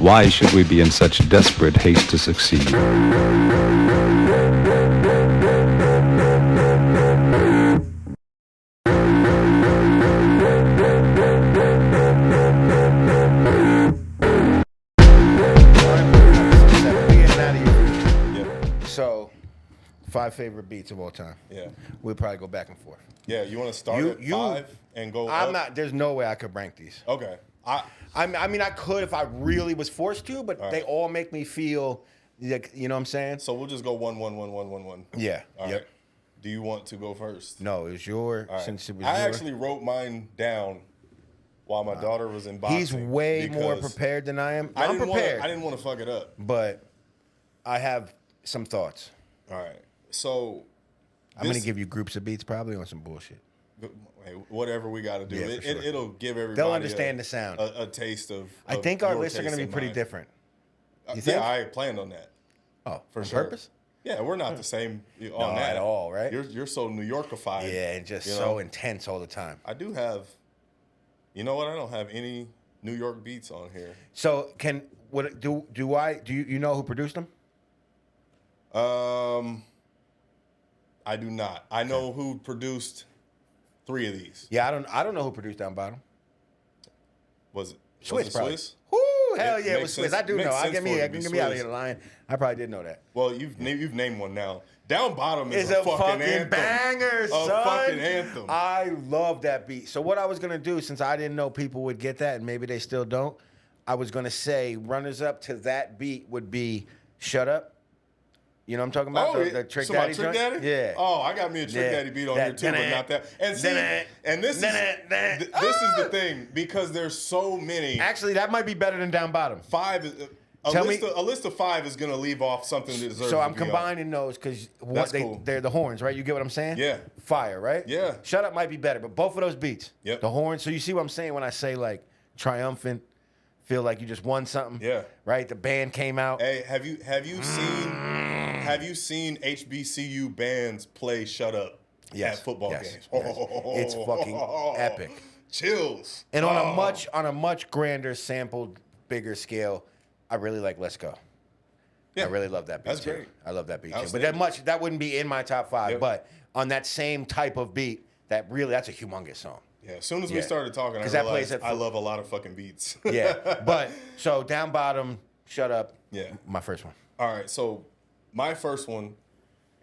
Why should we be in such desperate haste to succeed? So, 5 favorite beats of all time. Yeah. We'll probably go back and forth. Yeah, you want to start at 5 and go I'm up? not. There's no way I could rank these. Okay. I mean, I could if I really was forced to, but All they right. all make me feel, like, you know what I'm saying? So we'll just go 1, 1, 1, 1, 1, 1. Yeah. All Yep. right. Do you want to go first? No, it was your. All right. Since it was I your, actually wrote mine down while my daughter was in boxing. He's way more because prepared than I am. I I'm didn't prepared. I didn't want to fuck it up. But I have some thoughts. All right. So I'm gonna give you groups of beats probably on some bullshit. Hey, whatever we got to do, Yeah, for sure. it'll give everybody. They'll understand the sound. A taste of. I think our your lists are gonna taste be and pretty mine. different. You think? Yeah, I planned on that. Oh, For on sure. purpose? Yeah, we're not the same on No, that at all, right? You're so New Yorkified. Yeah, and just you so know? intense all the time. I do have. You know what? I don't have any New York beats on here. So do you know who produced them? I do not. I know who produced 3 of these. Yeah, I don't know who produced Down Bottom. Was it Swiss, probably. Swiss? Woo, hell It yeah, it was makes Swiss. sense- I do makes know. I sense get for it to me be out of Swiss. here lying. I probably did know that. Well, you've named one now. Down Bottom is It's a fucking anthem. banger, A son. fucking anthem. I love that beat. So what I was gonna do, since I didn't know people would get that, and maybe they still don't, I was gonna say runners up to that beat would be "Shut Up." You know what I'm talking about? The Trick so Daddy my Trick joint? Daddy? Yeah. Oh, I got me a Trick Yeah. Daddy beat on That- here too, but not that. And see, and this is the thing, because there's so many. Actually, that might be better than Down Bottom. 5 is a list of 5 is gonna leave off something that deserves. So to I'm be on. combining those because Cool. they're the horns, right? You get what I'm saying? Yeah. Fire, right? Yeah. Shut Up might be better, but both of those beats. Yep. The horns. So you see what I'm saying when I say like triumphant, feel like you just won something. Yeah. Right? The band came out. Hey, have you seen HBCU bands play "Shut Up" Yes, at football yes, games? yes. It's fucking epic. Chills. And on a much grander, sampled, bigger scale, I really like "Let's Go." Yeah. I really love that beat That's too. great. I love that beat too. But Outstanding. that wouldn't be in my top 5. Yep. But on that same type of beat, that's a humongous song. Yeah. As soon as we Yeah. started talking, I 'Cause that realized plays at I love a lot of fucking beats. Yeah. But so Down Bottom, Shut Up. Yeah. My first one. All right. So my first one,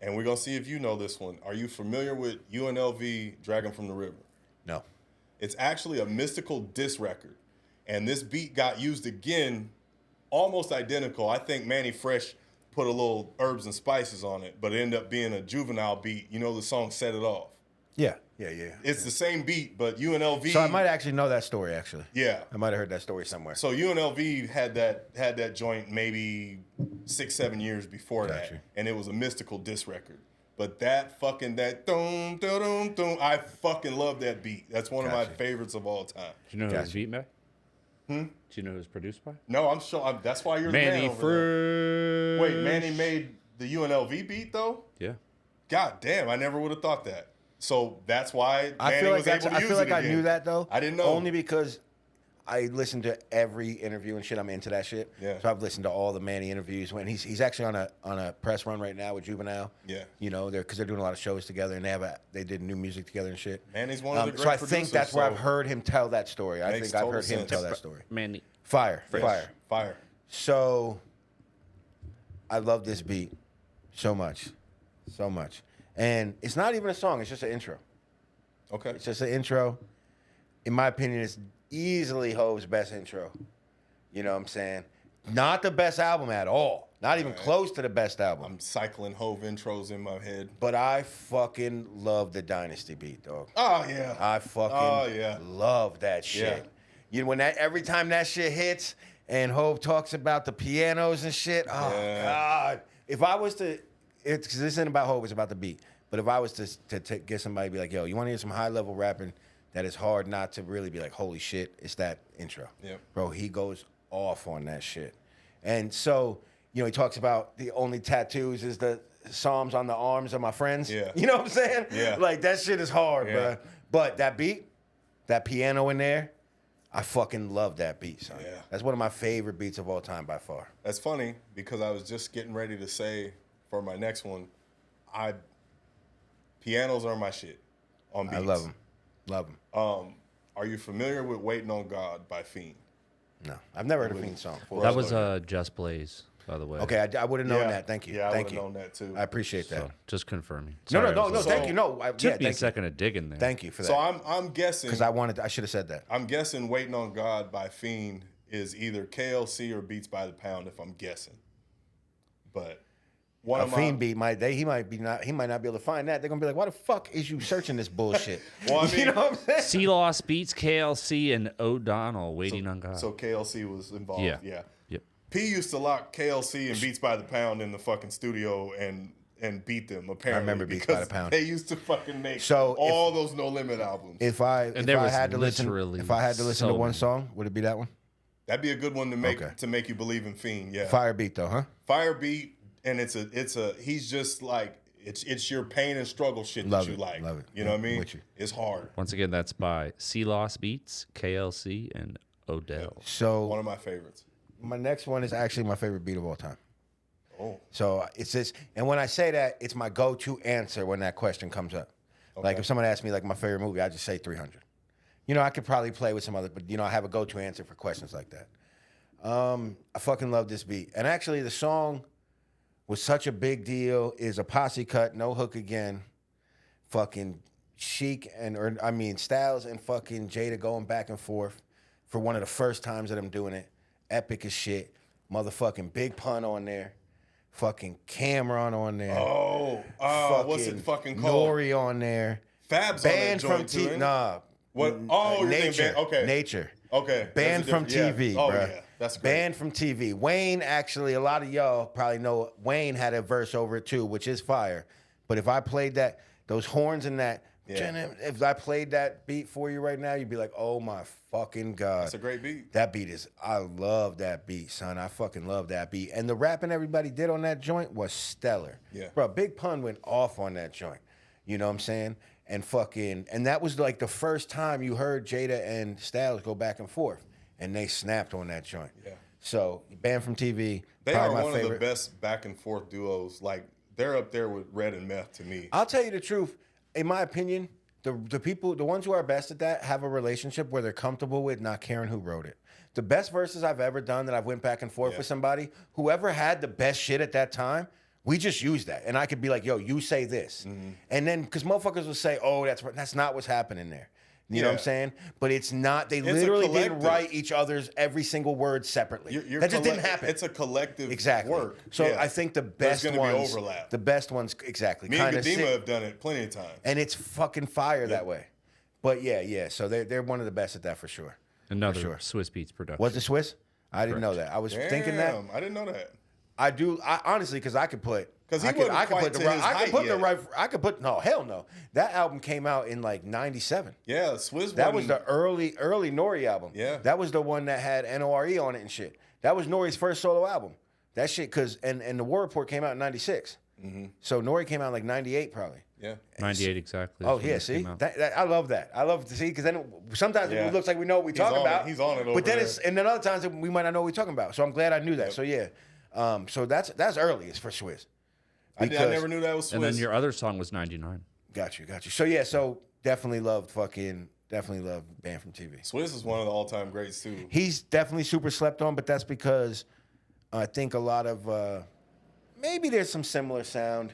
and we're gonna see if you know this one. Are you familiar with UNLV "Dragon from the River"? No. It's actually a mystical diss record, and this beat got used again, almost identical. I think Manny Fresh put a little herbs and spices on it, but it ended up being a Juvenile beat. You know the song "Set It Off." Yeah. It's the same beat, but UNLV. So I might actually know that story. Actually. Yeah. I might have heard that story somewhere. So UNLV had that joint maybe 6-7 years before Gotcha. that, and it was a mystical diss record. But that dum dum dum dum, I fucking love that beat. That's one of my Gotcha. favorites of all time. Do you know who it was Gotcha. beat by? Do you know who it was produced by? No, I'm sure. That's why you're the Manny man over there. Fresh. Wait, Manny made the UNLV beat though? Yeah. God damn, I never would have thought that. So that's why I Manny feel like was able to I use feel it like I again. knew that though. I didn't know. Only because I listen to every interview and shit. I'm into that shit. Yeah. So I've listened to all the Manny interviews. When he's actually on a press run right now with Juvenile. Yeah. You know, because they're doing a lot of shows together and they did new music together and shit. Manny's one of the great So I producers, think that's where so I've heard him tell that story. I makes think I've total heard him sense. tell that story. Manny. Fire. Fire. So I love this beat so much. And it's not even a song, it's just an intro. Okay. It's just an intro. In my opinion, it's easily Hove's best intro. You know what I'm saying? Not the best album at all. Not even close to the best album. I'm cycling Hove intros in my head. But I fucking love the Dynasty beat, dog. Oh yeah. I fucking love that shit. Yeah. You know, every time that shit hits and Hove talks about the pianos and shit, oh God. If I was to, because this isn't about Hove, it's about the beat. But if I was to get somebody to be like, yo, you want to hear some high level rapping that is hard not to really be like, holy shit, it's that intro. Yep. Bro, he goes off on that shit. And so, you know, he talks about the only tattoos is the Psalms on the arms of my friends. Yeah. You know what I'm saying? Yeah. Like, that shit is hard, Yeah. bro. But that beat, that piano in there, I fucking love that beat, son. Yeah. That's one of my favorite beats of all time by far. That's funny because I was just getting ready to say for my next one, pianos are my shit on beats. I love them. Love them. Are you familiar with Waiting on God by Fiend? No, I've never heard a Fiend song. That was Just Blaze, by the way. Okay, I would have known that. Thank you. Yeah, I would Thank have you. known that too. I appreciate that. So, just confirming. No, Sorry, I no. was Thank you. No, Took me a thank second to dig in there. Thank you for that. So I'm guessing because I should have said that. I'm guessing Waiting on God by Fiend is either KLC or Beats by the Pound if I'm guessing. But one A of my Fiend beat he might not be able to find that. They're gonna be like, why the fuck is you searching this bullshit? Well, I mean, you know what I'm saying? Sea Loss beats KLC and O'Donnell Waiting on God. So KLC was involved. Yeah. Yeah. P used to lock KLC and Beats by the Pound in the fucking studio and beat them, apparently. I remember Beats by the because Pound. They used to fucking make So all those No Limit albums. If I had to listen to so one many. song, would it be that one? That'd be a good one to make Okay. to make you believe in Fiend. Yeah. Fire beat though, huh? Fire beat, and he's just like it's your pain and struggle shit Love that you it, like. love it. You know what I mean? With you. It's hard. Once again, that's by Sea Loss Beats, KLC, and Odell. So One of my favorites. my next one is actually my favorite beat of all time. Oh. So it's this, and when I say that, it's my go-to answer when that question comes up. Like if someone asks me like my favorite movie, I just say 300. You know, I could probably play with some other, but you know, I have a go-to answer for questions like that. I fucking love this beat, and actually the song was such a big deal. Is a posse cut, no hook again. Fucking Chic Styles and fucking Jada going back and forth for one of the first times that I'm doing it. Epic as shit. Motherfucking Big Pun on there. Fucking Cameron on there. What's it fucking called? Nori on there. Fab's on that Banned from joint too, ain't it? Nah. What? Oh, you're thinking Nature. okay. Nature. Okay. Banned That's a from different- TV, yeah. Oh, bruh. yeah. That's great. Banned from TV. Wayne, actually, a lot of y'all probably know Wayne had a verse over it too, which is fire. But if I played that, those horns and that, if I played that beat for you right now, you'd be like, oh my fucking God. That's a great beat. I love that beat, son. I fucking love that beat. And the rapping everybody did on that joint was stellar. Yeah. Bro, Big Pun went off on that joint. You know what I'm saying? And that was like the first time you heard Jada and Styles go back and forth. And they snapped on that joint. Yeah. So, Banned from TV. They probably are my one favorite. of the best back and forth duos. Like they're up there with Red and Meth to me. I'll tell you the truth. In my opinion, the ones who are best at that have a relationship where they're comfortable with not caring who wrote it. The best verses I've ever done that I've went back and forth with somebody, whoever had the best shit at that time, we just used that. And I could be like, yo, you say this. And then, because motherfuckers will say, oh, that's not what's happening there. You know what I'm saying? But it's not. They literally didn't write each other's every single word separately. That just didn't happen. It's a collective exactly. work. So Yeah. I think the best There's gonna ones, be overlap. the best ones, exactly. Me and kinda Kadima sit- have done it plenty of times. and it's fucking fire that way. But yeah. So they're one of the best at that for sure. Another sure. Swiss Beats production. Was it Swiss? I didn't know that. I was thinking that. I didn't know that. I do. Honestly, because I could put. 'Cause he I wasn't could quite put the to right. his I could height put the yet. right. I could put. No, hell no. That album came out in like '97. Yeah, Swiss. That was wasn't- the early Nori album. Yeah. That was the one that had NORE on it and shit. That was Nori's first solo album. That shit, and the War Report came out in '96. So Nori came out in like '98 probably. Yeah. 98 exactly. Oh is when yeah, this see, came out. I love that. I love to see because then sometimes Yeah. it looks like we know what we're talking on it. about. He's on it over But then there. and then other times we might not know what we're talking about. So I'm glad I knew that. So yeah, so that's early. It's for Swiss. I never knew that was Swiss. And then your other song was 99. Got you. So yeah, so definitely loved Banned from TV. Swiss is one of the all-time greats too. He's definitely super slept on, but that's because I think a lot of maybe there's some similar sound.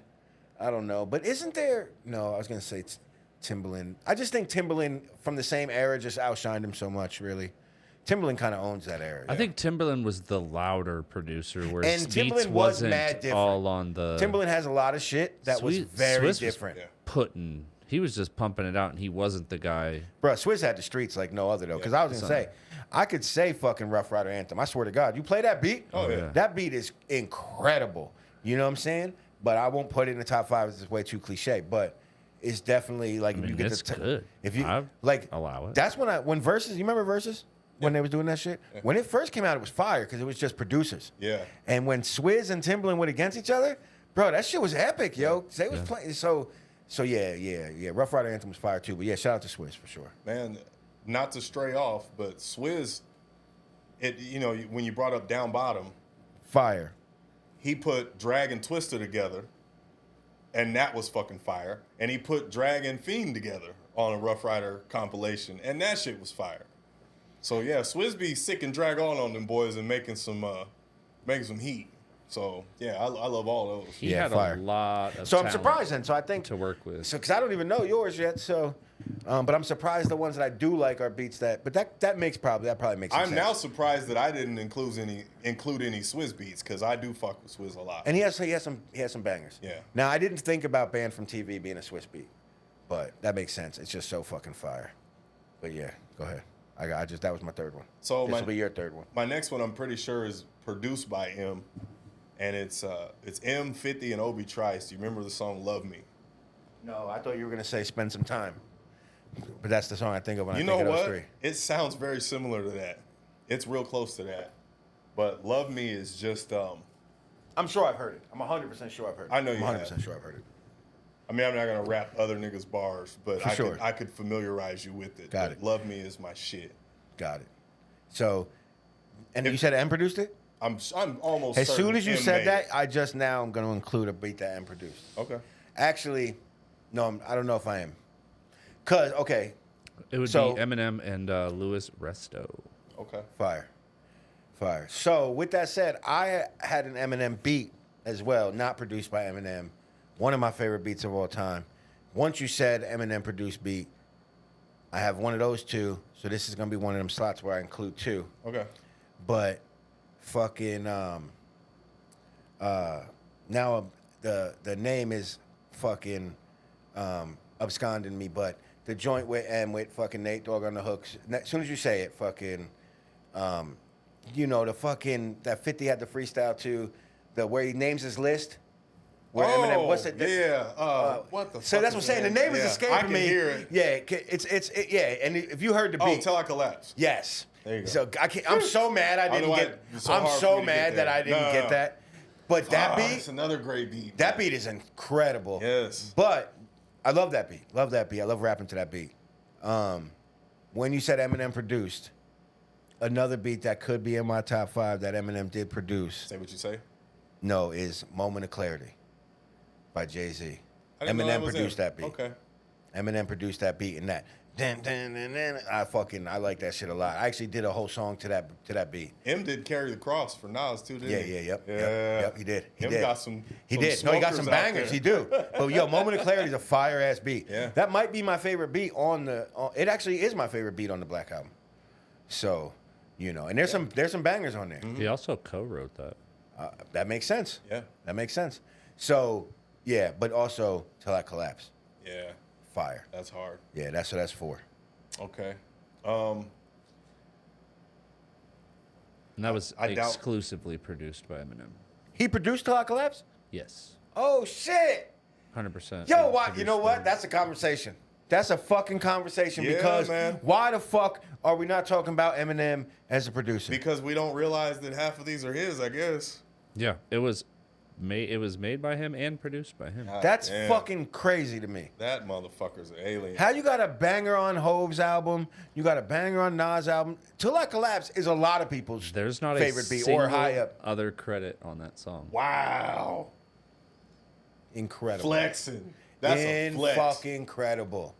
I don't know, but isn't there? No, I was gonna say Timbaland. I just think Timbaland from the same era just outshined him so much. Really, Timbaland kind of owns that era. I think Timbaland was the louder producer, whereas And Beats Timbaland was wasn't mad different. all on the Timbaland has a lot of shit that was very Swiss different. Was putting. He was just pumping it out, and he wasn't the guy. Bro, Swizz had the streets like no other though. Because I was gonna say, I could say fucking Rough Rider Anthem. I swear to God, you play that beat. Oh, yeah. That beat is incredible. You know what I'm saying? But I won't put it in the top 5. It's way too cliche. But it's definitely like I mean, you get it's the good. If you I like allow it. That's when Versus. You remember Versus? When they was doing that shit? When it first came out, it was fire because it was just producers. Yeah. And when Swizz and Timbaland went against each other, bro, that shit was epic, yo. They was playing so yeah. Rough Rider Anthem was fire too. But yeah, shout out to Swizz for sure. Man, not to stray off, but Swizz, when you brought up Down Bottom, Fire. he put Drag and Twister together, and that was fucking fire. And he put Drag and Fiend together on a Rough Rider compilation, and that shit was fire. So yeah, Swizz be sick and drag on them boys and making some heat. So yeah, I love all those. He Yeah, had fire. a lot of So I'm talent surprised then. So I think to work with. So because I don't even know yours yet. So, but I'm surprised the ones that I do like are beats that. But that probably makes. Some I'm sense. now surprised that I didn't include any Swizz beats because I do fuck with Swizz a lot. And he has some bangers. Yeah. Now I didn't think about Banned from TV being a Swiss beat, but that makes sense. It's just so fucking fire. But yeah, go ahead. That was my third one. So this will be your third one. My next one I'm pretty sure is produced by M, and it's M, 50, and Obi Trice. Do you remember the song "Love Me"? No, I thought you were gonna say "Spend Some Time," but that's the song I think of when I You think know of those what? three. It sounds very similar to that. It's real close to that. But "Love Me" is just I'm sure I've heard it. I'm 100% sure I've heard it. I know you I'm have. 100% sure I've heard it. I mean, I'm not gonna rap other niggas' bars, but For sure. I could familiarize you with it. Got But it. "Love Me" is my shit. Got it. So, and you said M produced it? I'm almost As certain soon as you M said made that, it. I just now am going to include a beat that M produced. Okay. Actually, no, I don't know if I am. Cause okay, It would So- be Eminem and Louis Resto. Okay. fire. So with that said, I had an Eminem beat as well, not produced by Eminem. One of my favorite beats of all time. Once you said Eminem produced beat, I have one of those two. So this is gonna be one of them slots where I include two. Okay. But fucking now the name is fucking absconding me, but the joint with M with fucking Nate Dogg on the hooks. As soon as you say it, fucking the fucking that 50 had the freestyle too, the where he names his list. Where Eminem, what's it? Yeah. What the? So fuck that's what I'm saying. The name is escaping I can me. hear it. Yeah, yeah. And if you heard the beat, Oh, Till I Collapse. yes. There you go. So I'm so mad I don't didn't know why get. it's so I'm hard for so me to mad get that there. I didn't No. get that. But that It's beat, another great beat. that beat is incredible. Yes. But I love that beat. Love that beat. I love rapping to that beat. When you said Eminem produced, another beat that could be in my top 5 that Eminem did produce, Say what you say. no, is "Moment of Clarity" by Jay-Z. I didn't know that Eminem was produced him. that beat. Okay. Eminem produced that beat and that. I like that shit a lot. I actually did a whole song to that beat. M did Carry the Cross for Nas too, didn't he? Yep, he did. M got some. He some did. No, he got some smokers out bangers. there. He do. But yo, "Moment of Clarity" is a fire ass beat. Yeah. That might be my favorite beat on the. It actually is my favorite beat on the Black Album. So, and there's some bangers on there. He also co-wrote that. That makes sense. Yeah. That makes sense. So yeah, but also "Till I Collapse," Yeah, fire. that's hard. Yeah, that's 4. Okay. And that was I doubt- exclusively produced by Eminem. He produced "Till I Collapse." Yes. Oh shit. 100%. Yo, Yeah, why? You produced know what? by- That's a conversation. That's a fucking conversation Yeah, because man. why the fuck are we not talking about Eminem as a producer? Because we don't realize that half of these are his, I guess. Yeah, it was made by him and produced by him. God That's damn. fucking crazy to me. That motherfucker's an alien. How you got a banger on Hove's album? You got a banger on Nas' album. "Till I Collapse" is a lot of people's There's not favorite a beat single or high up. other credit on that song. Wow. Incredible. Flexing. That's a flex. fucking incredible.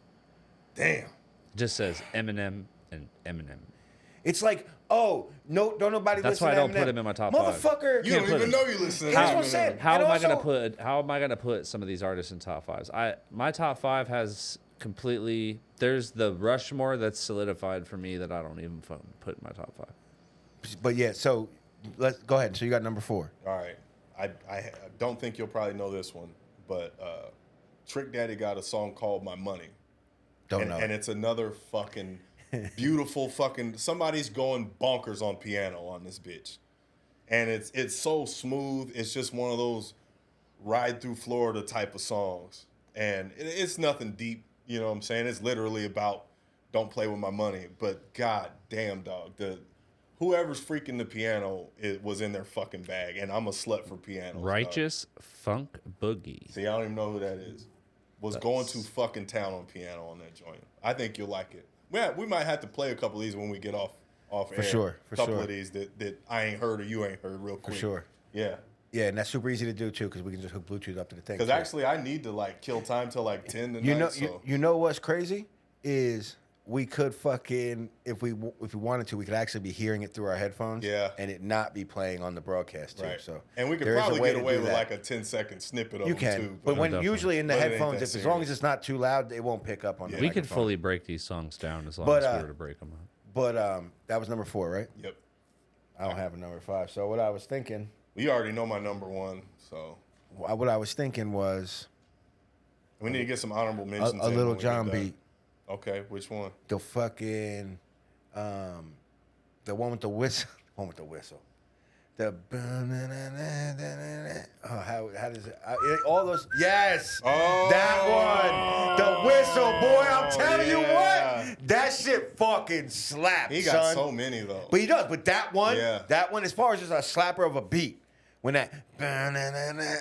Damn. Just says Eminem and Eminem. It's like, oh, no, don't nobody That's listen why I to don't Eminem. put him in my top 5. Motherfucker. You don't put even him. know you listen to That's Eminem. what I'm saying. How And am I also- gonna put some of these artists in top 5s? My top 5 has completely. There's the Rushmore that's solidified for me that I don't even put in my top 5. But yeah, so let's go ahead. So you got number 4. All right. I don't think you'll probably know this one, but Trick Daddy got a song called "My Money." Don't and, know. and it's another fucking beautiful fucking. Somebody's going bonkers on piano on this bitch, and it's so smooth. It's just one of those ride through Florida type of songs, and it's nothing deep. You know what I'm saying? It's literally about don't play with my money. But god damn, dog, whoever's freaking the piano was in their fucking bag, and I'm a slut for pianos. Righteous Funk Boogie. Dog. See, I don't even know who that is. Was going to fucking town on piano on that joint. I think you'll like it. we might have to play a couple of these when we get off air. Sure, for a couple sure. of these that I ain't heard or you ain't heard real quick. For sure. Yeah. Yeah, and that's super easy to do too, because we can just hook Bluetooth up to the thing. Because too. actually, I need to like kill time till like 10 tonight. You know, so. you know what's crazy is we could fucking if we wanted to, we could actually be hearing it through our headphones. Yeah. And it not be playing on the broadcast too. Right. So and we could there is a probably way get to away do with that. like a 10-second snippet of You them can, too. but when definitely. usually in the But it ain't headphones, that if as long serious. as it's not too loud, it won't pick up on. the We could microphone. fully break these songs down as long But, as we were to break them up. But that was number 4, right? Yep. I don't have a number 5. So what I was thinking, You already know my number 1, so what I was thinking was we need to get some honorable mentions. a in Little when we John get done. beat. Okay, which one? The fucking the one with the whistle. One with the whistle. The how does it? All those yes. Oh, That one. The whistle, boy. I'm telling you yeah. what. That shit fucking slaps. He got son. so many though. But he does. But that one, Yeah. that one, as far as just a slapper of a beat, when that shit, oh,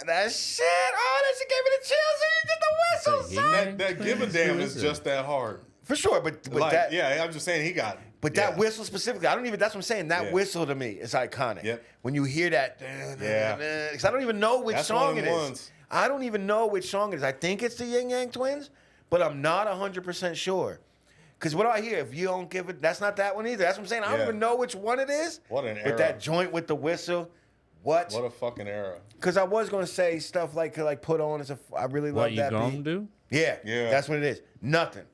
that shit gave me the chills. He did the whistle, son. that give a damn is just that hard. For sure, but Like, that, yeah, I'm just saying he got. But yeah. that whistle specifically, I don't even. That's what I'm saying. That Yeah. whistle to me is iconic. Yep. When you hear that, Yeah. because I don't even know which That's song one it of is. the ones. I don't even know which song it is. I think it's the Yin Yang Twins, but I'm not 100% sure. Because what do I hear? If you don't give it, that's not that one either. That's what I'm saying. I don't Yeah. even know which one it is. What an But era. that joint with the whistle, what? What a fucking era. Because I was gonna say stuff like put on as a. I really love What you that gonna beat. do? Yeah, Yeah. that's what it is. Nothing.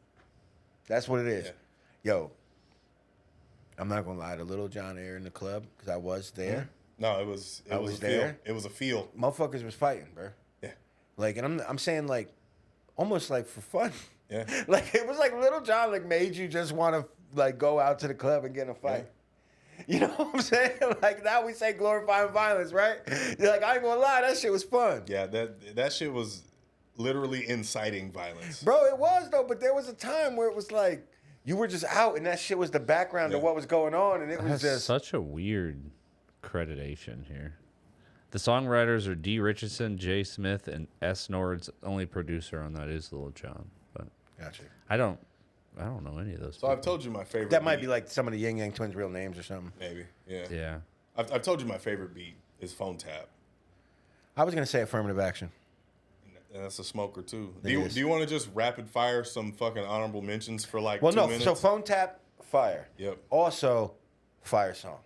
That's what it is. Yeah. Yo, I'm not gonna lie to Little John Air in the club because I was there. No, it was I was was a feel. there. It was a feel. Motherfuckers was fighting, bro. Yeah. Like, and I'm saying like, almost like for fun. Yeah. Like it was like Little John like made you just want to like go out to the club and get in a fight. You know what I'm saying? Like now we say glorifying violence, right? You're like, I ain't gonna lie, that shit was fun. Yeah, that shit was literally inciting violence. Bro, it was though, but there was a time where it was like you were just out and that shit was the background of Yeah. what was going on, and it was That's just such a weird accreditation here. The songwriters are D. Richardson, J. Smith, and S. Nord's only producer on that is Lil Jon. But gotcha. I don't know any of those. So I've people. told you my favorite. That might be beat, like some of the Yin Yang Twins' real names or something. maybe. Yeah. Yeah. I've told you my favorite beat is Phone Tap. I was gonna say affirmative action. And that's a smoker too. It Do is. you want to just rapid fire some fucking honorable mentions for like Well, 2 no. minutes? So phone tap, fire. Yep. Also, fire song,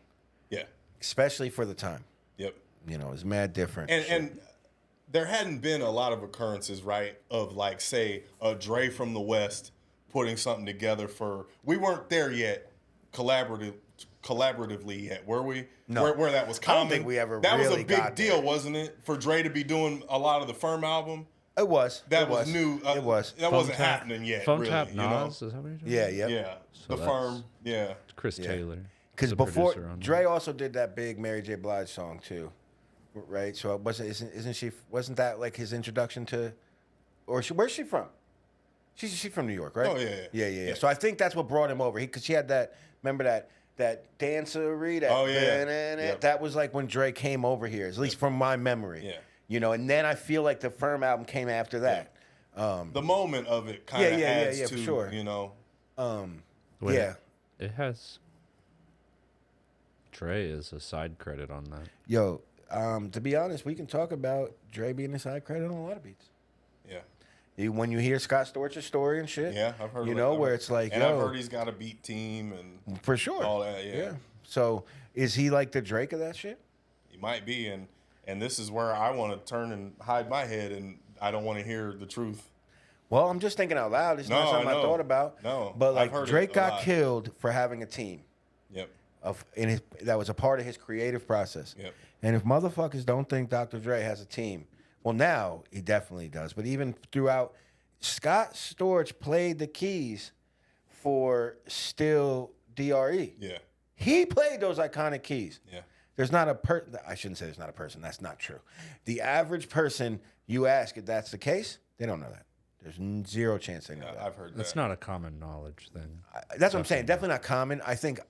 Yeah. especially for the time. Yep. You know, it's mad different. And there hadn't been a lot of occurrences, right, of like say a Dre from the West putting something together for. We weren't there yet, collaboratively yet, were we? No. Where that was I common. don't think we ever That was really a big got deal, there. wasn't it, for Dre to be doing a lot of the Firm album? it was. That it was new. It was. That Phone wasn't Tap- happening yet. Phone really, Tap you know? Nas, is that what you're talking Yeah, about? yeah. Yeah. So The that's- Firm. Yeah. Chris Yeah. Taylor. Because the before producer on Dre also did that big Mary J. Blige song too, right? So it wasn't that like his introduction to, or where's she from? She's from New York, right? Oh, yeah. yeah. So I think that's what brought him over. Because she had that. Remember that dancery. That Oh, yeah. Yep. That was like when Dre came over here, at least from my memory. Yeah. You know, and then I feel like the Firm album came after that. The moment of it kind of Yeah, adds for to, sure. you know. Wait, Yeah. It has. Dre is a side credit on that. Yo, to be honest, we can talk about Dre being a side credit on a lot of beats. Yeah. When you hear Scott Storch's story and shit, Yeah, I've heard. You of know it. where it's like, and yo, I've heard he's got a beat team, and for sure, all that. Yeah. So is he like the Drake of that shit? He might be, and this is where I want to turn and hide my head, and I don't want to hear the truth. Well, I'm just thinking out loud. It's not No, something I I know. thought about. No, but I've like heard it Drake a got lot. killed for having a team Yep. that was a part of his creative process. Yep. And if motherfuckers don't think Dr. Dre has a team, well, now he definitely does. But even throughout, Scott Storch played the keys for Still DRE. Yeah. He played those iconic keys. Yeah. There's not a I shouldn't say there's not a person. That's not true. The average person you ask if that's the case, they don't know that. There's zero chance they know that. I've heard That's that. not a common knowledge thing. That's what I'm saying. Definitely not common. I think,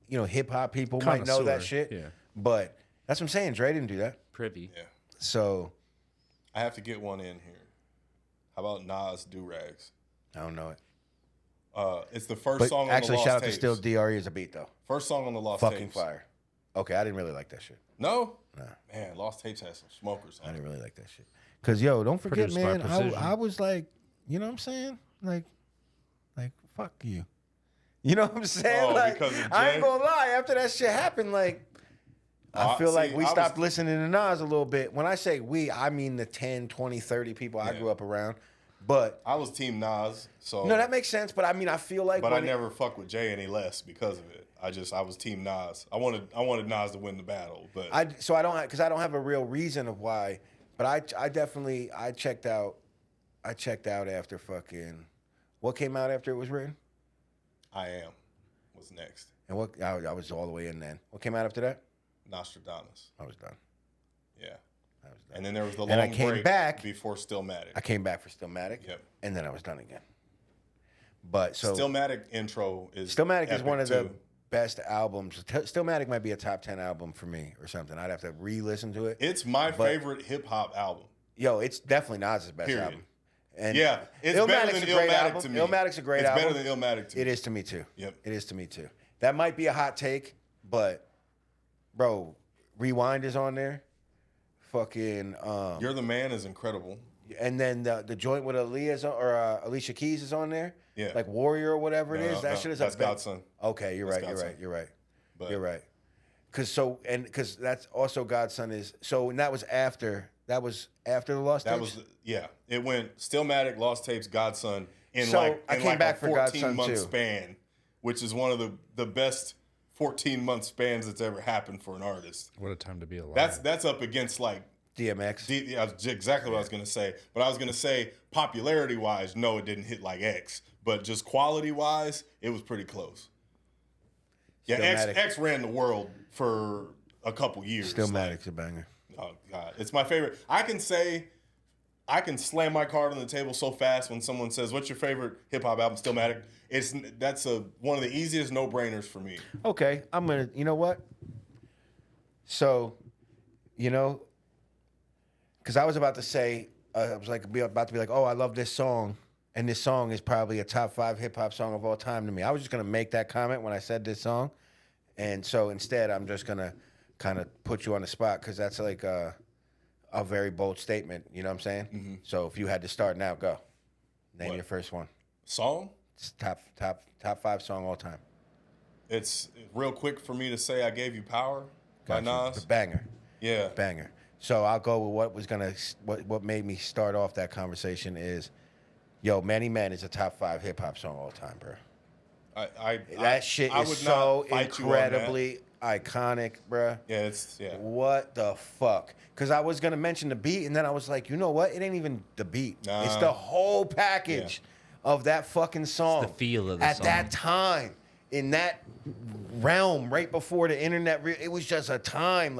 hip hop people might know that Connoisseur, shit. yeah. But that's what I'm saying. Dre didn't do that. Privy. Yeah. So I have to get one in here. How about Nas Do Rags? I don't know it. It's the first But song on the actually, Lost shout out Tapes. to Still DRE as a beat though. First song on the Lost Fucking Tapes. fire. Okay, I didn't really like that shit. No? Nah. Man, Lost Tapes has some smokers I on it. didn't really like that shit. Cause yo, don't forget, Produced by man. Precision. I was like, you know what I'm saying? Like fuck you. You know what I'm saying? Oh, like, because of I Jay? ain't gonna lie. After that shit happened, like, I feel like we stopped listening to Nas a little bit. When I say we, I mean the 10, 20, 30 people I Yeah. grew up around. But I was Team Nas, so no, that makes sense. But I mean, I feel like, but I never fuck with Jay any less because of it. I was Team Nas. I wanted Nas to win the battle, but I don't have a real reason of why. But I definitely checked out. I checked out after fucking. What came out after it was written? I Am was next. And what I was all the way in then. What came out after that? Nostradamus. I was done. Yeah. I was done. And then there was the And I long came break back- before Stillmatic. I came back for Stillmatic. Yep. And then I was done again. But so Stillmatic intro is Stillmatic is epic one of the too. best albums. Stillmatic might be a top 10 album for me or something. I'd have to re-listen to it. It's my favorite hip hop album. Yo, it's definitely Nas's best Period. album. And Yeah, it's better than a great Illmatic album. to me. Illmatic's a great album. It's better than Illmatic to me. It is to me too. Yep. It is to me too. That might be a hot take, but bro, Rewind is on there. Fucking You're the Man is incredible. and then the joint with Alicia Keys is on there. Yeah. Like Warrior or whatever it No, is. no, That no, shit is that's a big- Godson. Okay, you're That's right. You're Godson. right. You're right. But You're right. Because that's also Godson is so, and that was after the Lost that Tapes? was It went Stillmatic, Lost Tapes, Godson in So, I in came back a for Godson, 14-month too. span, which is one of the best 14-month spans that's ever happened for an artist. What a time to be alive. That's up against like DMX. yeah, that's exactly what I was gonna say. But I was gonna say popularity wise, no, it didn't hit like X, but just quality wise, it was pretty close. Yeah, Stillmatic. X ran the world for a couple years. Stillmatic's a banger. Oh God, it's my favorite. I can slam my card on the table so fast when someone says, "What's your favorite hip hop album?" Stillmatic. That's one of the easiest no brainers for me. Okay, I'm gonna. You know what? So, because I was about to say, I was about to be like, oh, I love this song, and this song is probably a top 5 hip hop song of all time to me. I was just gonna make that comment when I said this song, and so instead, I'm just gonna kind of put you on the spot because that's like a very bold statement. You know what I'm saying? Mm-hmm. So if you had to start now, go. Name What? your first one. Song. It's top 5 song all time. It's real quick for me to say, "I Gave You Power" by Gotcha. Nas. Banger. Yeah. Banger. So I'll go with what made me start off that conversation is, yo, Many Men is a top 5 hip hop song all time, bro. That shit I is would so not fight you on that. incredibly iconic, bro. Yeah, What the fuck? Because I was gonna mention the beat, and then I was like, you know what? It ain't even the beat. Nah. It's the whole package of that fucking song. the feel of the at song. that time, in that realm, right before the internet. It was just a time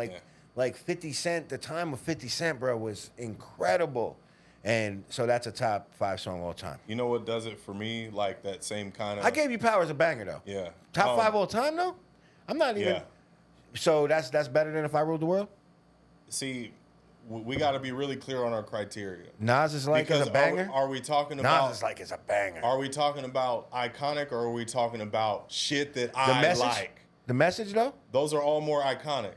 like 50 Cent. The time of 50 Cent, bro, was incredible. And so that's a top 5 song all time. You know what does it for me? Like that same kind of. I Gave You Power as a banger though. Yeah. Top 5 all time though. I'm not even. Yeah. So that's better than If I Ruled the World. See, we got to be really clear on our criteria. Nas is like Because as a banger. are we talking about? Nas is like as a banger. Are we talking about iconic, or are we talking about shit that The I message. like? The message though, Those are all more iconic.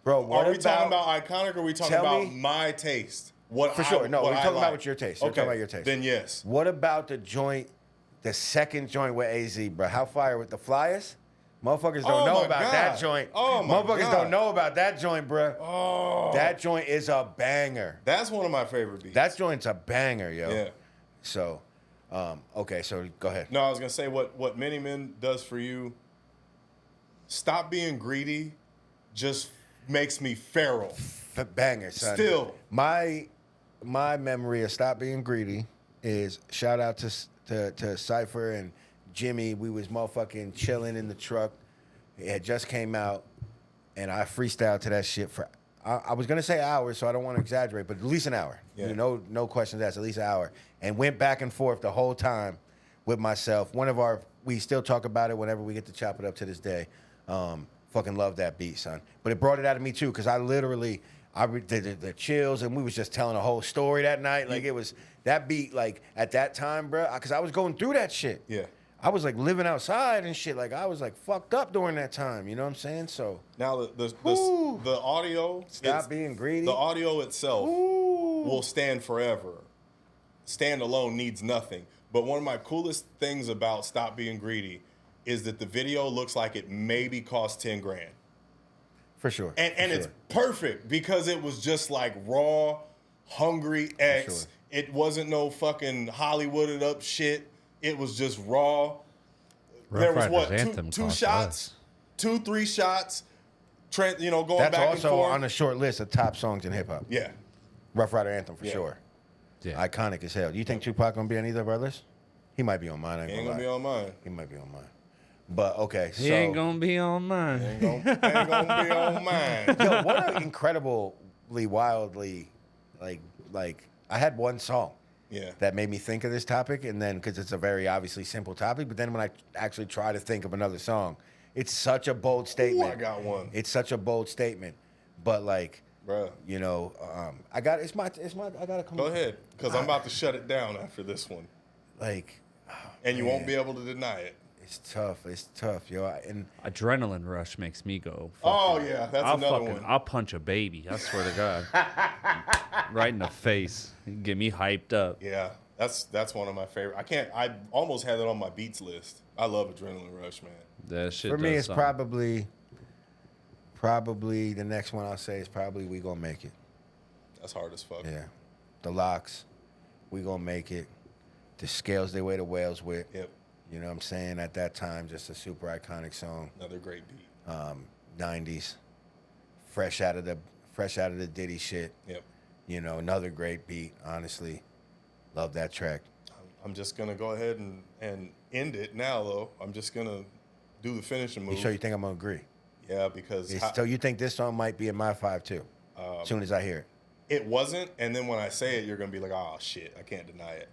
bro. What Are we talking about iconic, or are we talking Tell about me- my taste? What For I- sure. No, what we're I talking about like? what your taste. We're Okay, talking about your taste. Then yes. What about the joint, the second joint with AZ, bro? How fire with the Flyers? Motherfuckers don't Oh know my about God. that joint. Oh my Motherfuckers God. don't know about that joint, bro. Oh, That joint is a banger. that's one of my favorite beats. That joint's a banger, yo. Yeah. So, okay, so go ahead. No, I was gonna say what Many Men does for you. Stop being greedy. Just makes me feral. Banger, son. Still. My memory of Stop Being Greedy is shout out to Cypher and Jimmy. We was motherfucking chilling in the truck. It had just came out, and I freestyled to that shit for, I was gonna say hours, so I don't want to exaggerate, but at least an hour. Yeah. No questions asked, at least an hour. And went back and forth the whole time with myself. We still talk about it whenever we get to chop it up to this day. Fucking love that beat, son. But it brought it out of me too, because I literally, did the chills, and we was just telling a whole story that night. Like it was that beat, like at that time, bro, because I was going through that shit. Yeah. I was like living outside and shit. Like I was like fucked up during that time. You know what I'm saying? So Now the audio, stop being greedy. the audio itself will stand forever. Stand alone needs nothing. But one of my coolest things about Stop Being Greedy is that the video looks like it maybe cost 10 grand. For sure. And it's perfect because it was just like raw, hungry X. Sure. It wasn't no fucking Hollywooded up shit. It was just raw. There was what, two shots, 2-3 shots. Trent, going That's back and also forth. on the short list of top songs in hip hop. Yeah. Rough Rider Anthem for Yeah. sure. Yeah. Iconic as hell. You think Tupac gonna be on either of our lists? He might be on mine. I ain't Ain't gonna gonna be lie. on mine. He might be on mine. But okay, so He ain't gonna be on mine. Ain't gonna be on mine. yo, what an incredibly wildly, like I had one song Yeah. that made me think of this topic, and then because it's a very obviously simple topic, but then when I actually try to think of another song, it's such a bold statement. I got one. It's such a bold statement, but like, Bruh. I got it's my I gotta come. Go ahead, because I'm about to shut it down after this one. Like, And you won't man. be able to deny it. it's tough, yo. And Adrenaline rush makes me go. Oh, fucking- yeah, that's I'll another fucking, one. I'll punch a baby. I swear to God. Right in the face. Get me hyped up. Yeah, that's one of my favorite. I almost had it on my beats list. I love Adrenaline Rush, man. That shit. for me, does it's something. probably the next one I'll say is probably We Gonna Make It. That's hard as fuck. Yeah, the Locks, We Gonna Make It. The Scales They Weigh the Whales with. Yep, You know what I'm saying? At that time, just a super iconic song. another great beat. 90s, fresh out of the Diddy shit. Yep. Another great beat. Honestly, love that track. I'm just gonna go ahead and end it now, though. I'm just gonna do the finishing You move. sure you think I'm gonna agree? Yeah, because So you think this song might be in my 5 too? As soon as I hear it. it wasn't, and then when I say it, you're gonna be like, "Oh shit, I can't deny it."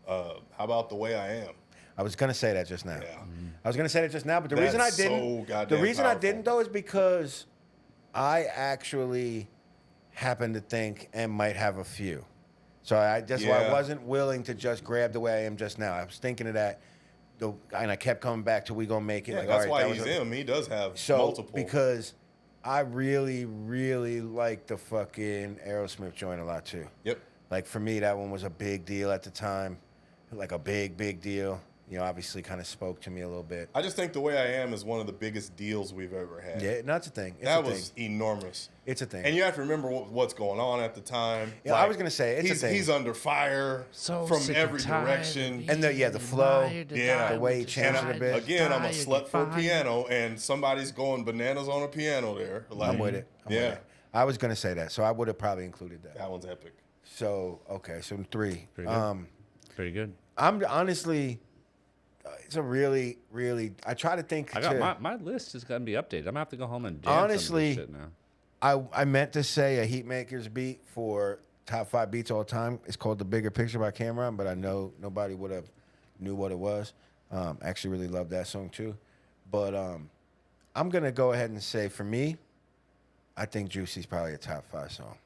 How about The Way I Am? I was gonna say that just now. Yeah. I was gonna say that just now, but the That's reason I so didn't, goddamn the reason I powerful. didn't though is because I actually happen to think and might have a few. So that's why I Yeah. wasn't willing to just grab The Way I Am just now. I was thinking of that, and I kept coming back to We Gonna Make It. Yeah, like, that's all why right, that he's was a- him. He does have So multiple. because I really, really like the fucking Aerosmith joint a lot too. Yep. Like for me, that one was a big deal at the time, like a big deal. Obviously kind of spoke to me a little bit. I just think The Way I Am is one of the biggest deals we've ever had. Yeah, no, it's a thing. It's that a was thing. enormous. It's a thing. And you have to remember what's going on at the time. Yeah, I was gonna say, it's a he's, thing. He's under fire So from sick every and tired direction. of And the flow, Yeah. the way he changed it a bit. Again, I'm a slut for a piano, and somebody's going bananas on a piano there. Like, I'm with it. I'm with yeah, it. I was gonna say that, so I would have probably included that. that one's epic. So okay, so 3. Pretty good. Pretty good. I'm honestly, it's a really, really. I try to think. I got my list is gonna be updated. I'm gonna have to go home and jam Honestly, some of this shit now. I meant to say a Heatmakers beat for top 5 beats all time. It's called The Bigger Picture by Cameron, but I know nobody would have knew what it was. Actually, really love that song too. But I'm gonna go ahead and say for me, I think Juicy's probably a top 5 song.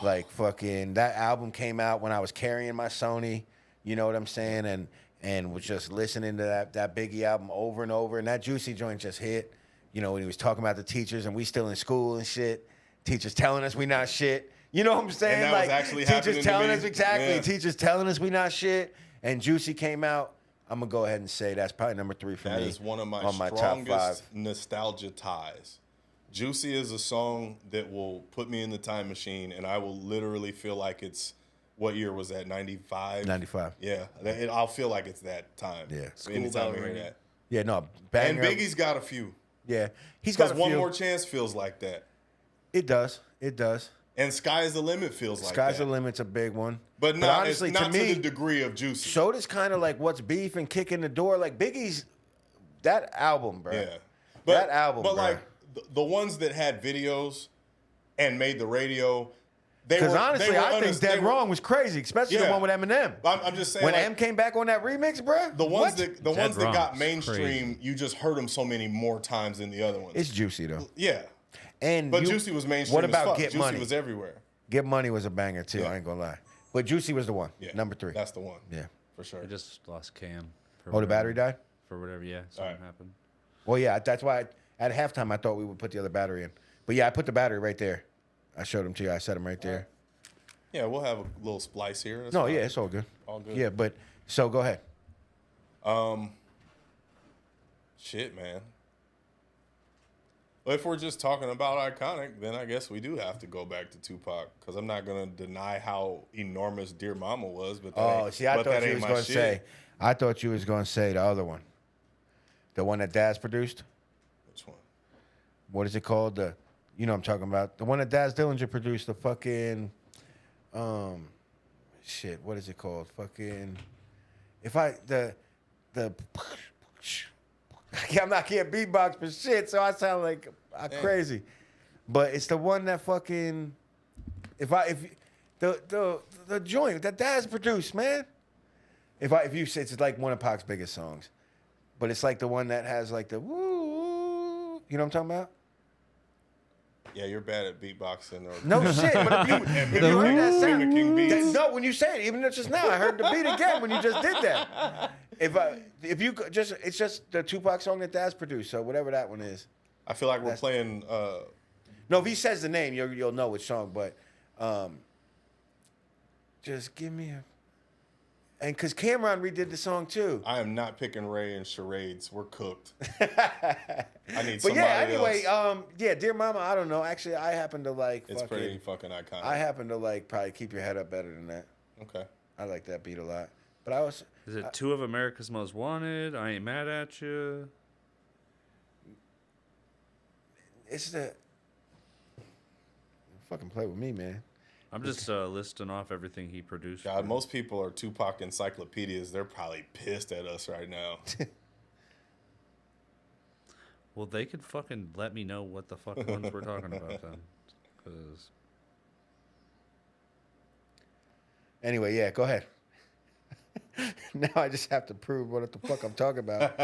Like fucking that album came out when I was carrying my Sony. You know what I'm saying? And was just listening to that Biggie album over and over. And that Juicy joint just hit. When he was talking about the teachers and we still in school and shit. Teachers telling us we not shit. You know what I'm saying? And that was actually happening teachers to telling me. us exactly. Yeah. Teachers telling us we not shit. And Juicy came out. I'm gonna go ahead and say that's probably number 3 for That me. is one of my on my top 5. strongest nostalgia ties. Juicy is a song that will put me in the time machine, and I will literally feel like it's, what year was that, 95? 95. Yeah, I'll feel like it's that time. Yeah. Anytime I hear that. Yeah, no, And banger. Biggie's got a few. Yeah, he's got Because a One few. More Chance feels like that. It does. It does. And Sky's the Limit feels like Sky's that. the Limit's a big one. But not, honestly, it's not to me, the degree of Juicy. so does kind of like What's Beef and Kicking the Door. Like Biggie's, that album, bro. Yeah. That album, But bro. like the ones that had videos and made the radio, they were Because honestly, they were I think Dead they were- Wrong was crazy, especially the Yeah. one with Eminem. I'm just saying, When like, M came back on that remix, bro. the ones that Wrong's got mainstream, crazy. you just heard them so many more times than the other ones. It's Juicy though. Yeah. And But Juicy was mainstream. What as about fuck. Get Juicy Money? was everywhere. Get Money was a banger too. Yeah. I ain't gonna lie. But Juicy was the one. Yeah. Number 3. That's the one. Yeah. For sure. I just lost Cam. Oh, the battery died. or whatever. Yeah, something happened. Well, yeah, that's why at halftime I thought we would put the other battery in. But yeah, I put the battery right there. I showed them to you. I set them right there. Yeah, we'll have a little splice here. That's No, fine. yeah, it's all good. All good. Yeah, but so go ahead. Shit, man. Well, if we're just talking about iconic, then I guess we do have to go back to Tupac because I'm not gonna deny how enormous Dear Mama was. But I thought you was going to say. I thought you was going to say the other one, the one that Daz produced. Which one? What is it called? You know what I'm talking about. The one that Daz Dillinger produced. The fucking, shit. What is it called? Fucking, I'm not getting beatbox for shit, so I sound like I'm crazy. But it's the one that fucking, the joint that Daz produced, man. If you say it's like one of Pac's biggest songs, but it's like the one that has like the woo, you know what I'm talking about? Yeah, you're bad at beatboxing. Or No shit, but if you heard that sound, mimicking beats. no, when you say it, even just now, I heard the beat again when you just did that. If you just, it's just the Tupac song that Daz produced, so whatever that one is. I feel like we're playing. No, if he says the name, you'll know which song, but just give me a. And because Cameron redid the song too. I am not picking Ray and charades. We're cooked. I need But somebody yeah, anyway, else. yeah, Dear Mama, I don't know. Actually, I happen to like. It's pretty fucking iconic. I happen to like probably Keep Your Head Up better than that. Okay. I like that beat a lot. But I was. Is it Two of America's Most Wanted? I Ain't Mad at You. It's the. Fucking play with me, man. I'm just listing off everything he produced. God, most people are Tupac encyclopedias. They're probably pissed at us right now. Well, they could fucking let me know what the fuck ones we're talking about then. Because Anyway, yeah, go ahead. Now I just have to prove what the fuck I'm talking about.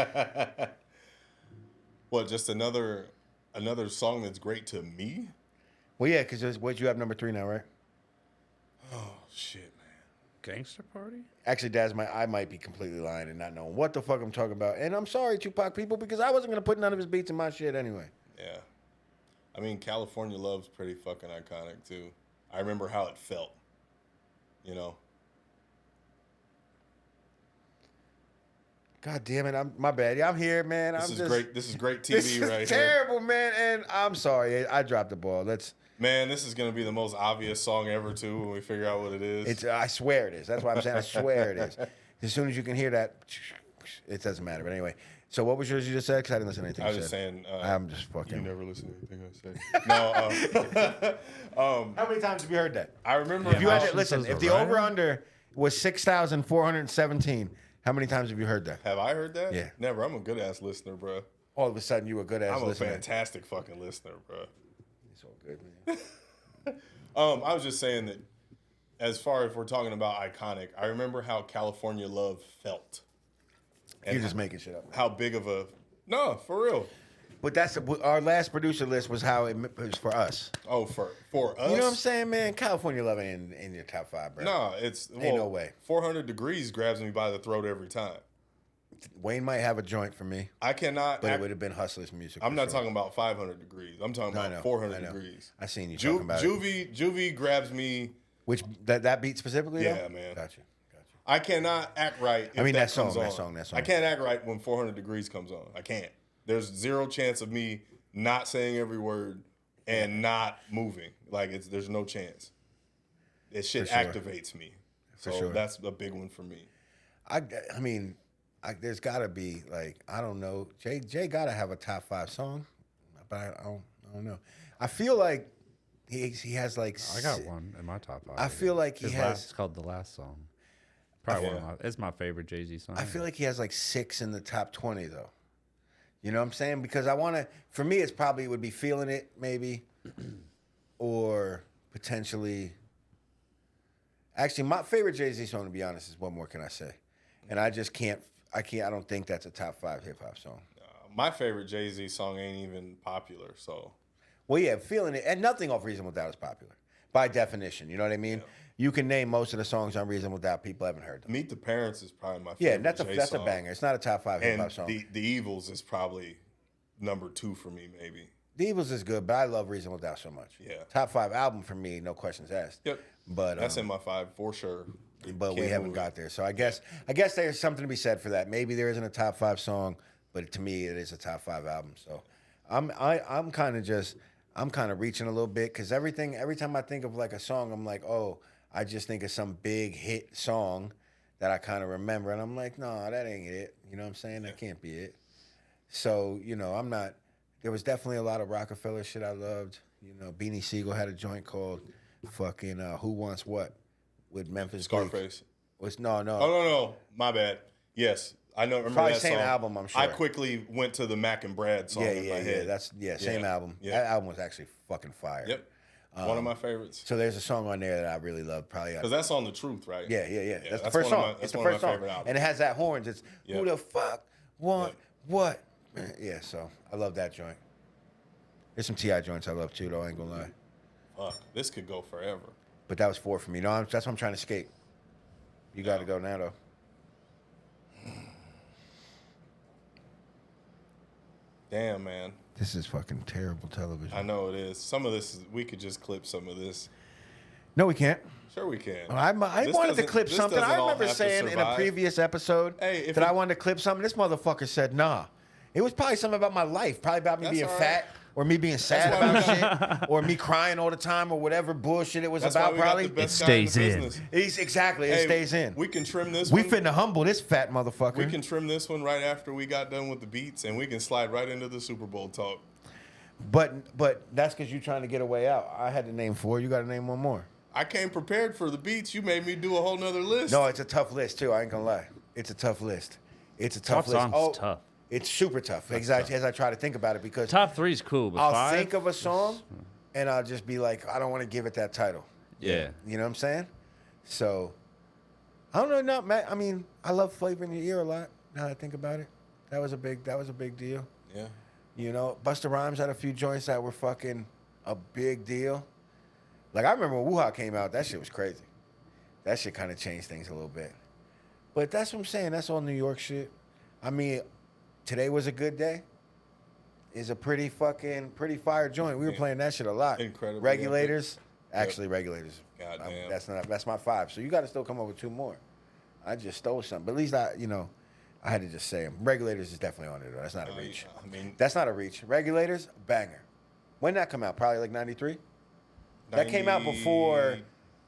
What, just another song that's great to me? Well, yeah, because what you have number 3 now, right? Oh, shit, man. Gangster Party? Actually, Daz, I might be completely lying and not knowing what the fuck I'm talking about. And I'm sorry, Tupac people, because I wasn't going to put none of his beats in my shit anyway. Yeah. I mean, California Love's pretty fucking iconic, too. I remember how it felt, you know? God damn it, my bad. Yeah, I'm here, man. This is great TV this right is here. terrible, man, and I'm sorry. I dropped the ball. Man, this is going to be the most obvious song ever, too, when we figure out what it is. I swear it is. That's why I'm saying I swear it is. As soon as you can hear that, it doesn't matter. But anyway, so what was yours you just said? Because I didn't listen to anything I you was just said. saying. I'm just fucking. You never listen to anything I say. No. How many times have you heard that? I remember. If you had how- to, listen, if the over-under was 6,417, how many times have you heard that? Have I heard that? Yeah. Never. I'm a good ass listener, bro. All of a sudden, you were a good-ass I'm a listener. fantastic fucking listener, bro. It's all good, man. I was just saying that as far as we're talking about iconic, I remember how California Love felt. And You're just making shit up. how big of a no, for real. But that's our last producer list was how it was for us. Oh, for us. You know what I'm saying, man? California Love ain't in your top 5, bro. No, it's Ain't no way. 400 Degrees grabs me by the throat every time. Wayne might have a joint for me, I cannot. but it would have been Hustler's music. I'm for not sure. talking about 500 Degrees. I'm talking No, I about know, 400 I know. Degrees. I seen you talking about it. Juvie grabs me. Which that beat specifically? Yeah, though? man. Gotcha. I cannot act right. If I mean, that comes song. I can't act right when 400 Degrees comes on. I can't. There's zero chance of me not saying every word and not moving. Like there's no chance. It shit For sure. activates me. So sure. that's a big one for me. I mean, there's got to be like I don't know. Jay got to have a top 5 song, but I don't know. I feel like he has like. I got one in my top 5. I feel like he has. It's called The Last Song. Probably it's my favorite Jay-Z song. I feel like he has like 6 in the top 20 though. You know what I'm saying? Because for me, it's probably would be Feeling It maybe, or potentially. Actually, my favorite Jay-Z song, to be honest, is What More Can I Say, and I just can't. I don't think that's a top 5 hip hop song. My favorite Jay-Z song ain't even popular. So Well, yeah, Feeling It, and nothing off Reasonable Doubt is popular. by definition. You know what I mean? Yeah. You can name most of the songs on Reasonable Doubt. People haven't heard them. Meet the Parents is probably my Yeah, favorite. that's a song. banger. It's not a top 5 hip And hop song. the Evils is probably number 2 for me, maybe. The Evils is good, but I love Reasonable Doubt so much. Yeah. Top 5 album for me, no questions asked. Yep. But That's in my 5 for sure. but we Can't haven't move got it. there. So I guess there's something to be said for that. Maybe there isn't a top 5 song, but to me it is a top 5 album. So I'm kind of reaching a little bit because every time I think of like a song, I'm like, oh, I just think of some big hit song that I kind of remember, and I'm like, no, that ain't it. You know what I'm saying? That can't be it. So I'm not. There was definitely a lot of Rockefeller shit I loved. Beanie Siegel had a joint called fucking Who Wants What with Memphis Bleak. Scarface. No. Oh, no. My bad. Yes. I know. Remember Probably that same song. album, I'm sure. I quickly went to the Mac and Brad song in my head. That's same album. Yeah. That album was actually fucking fire. Yep. One of my favorites. So there's a song on there that I really love. Probably. Because that's on The Truth, right? Yeah. That's the that's first one of song. my- It's that's the one of first my song, favorite albums. and it has that horns. It's Yep. who the fuck want Yep. what? Yeah. So I love that joint. There's some Ti joints I love too, though. I ain't gonna lie. Fuck. This could go forever. But that was 4 for me. No, that's what I'm trying to skate. You got to go now, though. Damn, man. This is fucking terrible television. I know it is. Some of this, we could just clip some of this. No, we can't. Sure we can. I This wanted to doesn't- clip this something. doesn't I all remember have to saying in a survive. previous episode Hey, if that I it- wanted to clip something. This motherfucker said, nah. It was probably something about my life. Probably about me That's being all right. fat or me being sad why we about shit or me crying all the time or whatever bullshit it was That's about why we got probably. the best It guy in the stays in. business. Exactly. It Hey, stays in. We can trim this We one. finna humble this fat motherfucker. We can trim this one right after we got done with the beats, and we can slide right into the Super Bowl talk. But that's because you're trying to get a way out. I had to name 4. You got to name 1 more. I came prepared for the beats. You made me do a whole nother list. No, it's a tough list too. I ain't gonna lie. It's a tough list. It's a tough Top list. song's tough. It's super tough. Exactly as I try to think about it because Top 3 is cool, but I'll 5? think of a song and I'll just be like, I don't want to give it that title. Yeah. You know what I'm saying? So I don't know. No, Matt. I mean, I love Flavor in Your Ear a lot. Now that I think about it, that was a big deal. Yeah. Busta Rhymes had a few joints that were fucking a big deal. Like, I remember when Wuha came out, that shit was crazy. That shit kind of changed things a little bit. But that's what I'm saying. That's all New York shit. I mean, Today Was a Good Day is a pretty fire joint. We were playing that shit a lot. Incredibly Regulators. Actually, Regulators. Goddamn. That's my 5. So you got to still come up with 2 more. I just stole something. But at least I had to just say them. Regulators is definitely on it, though. That's not a reach. I mean, That's not a reach. Regulators, banger. When did that come out? Probably like 93? That came out before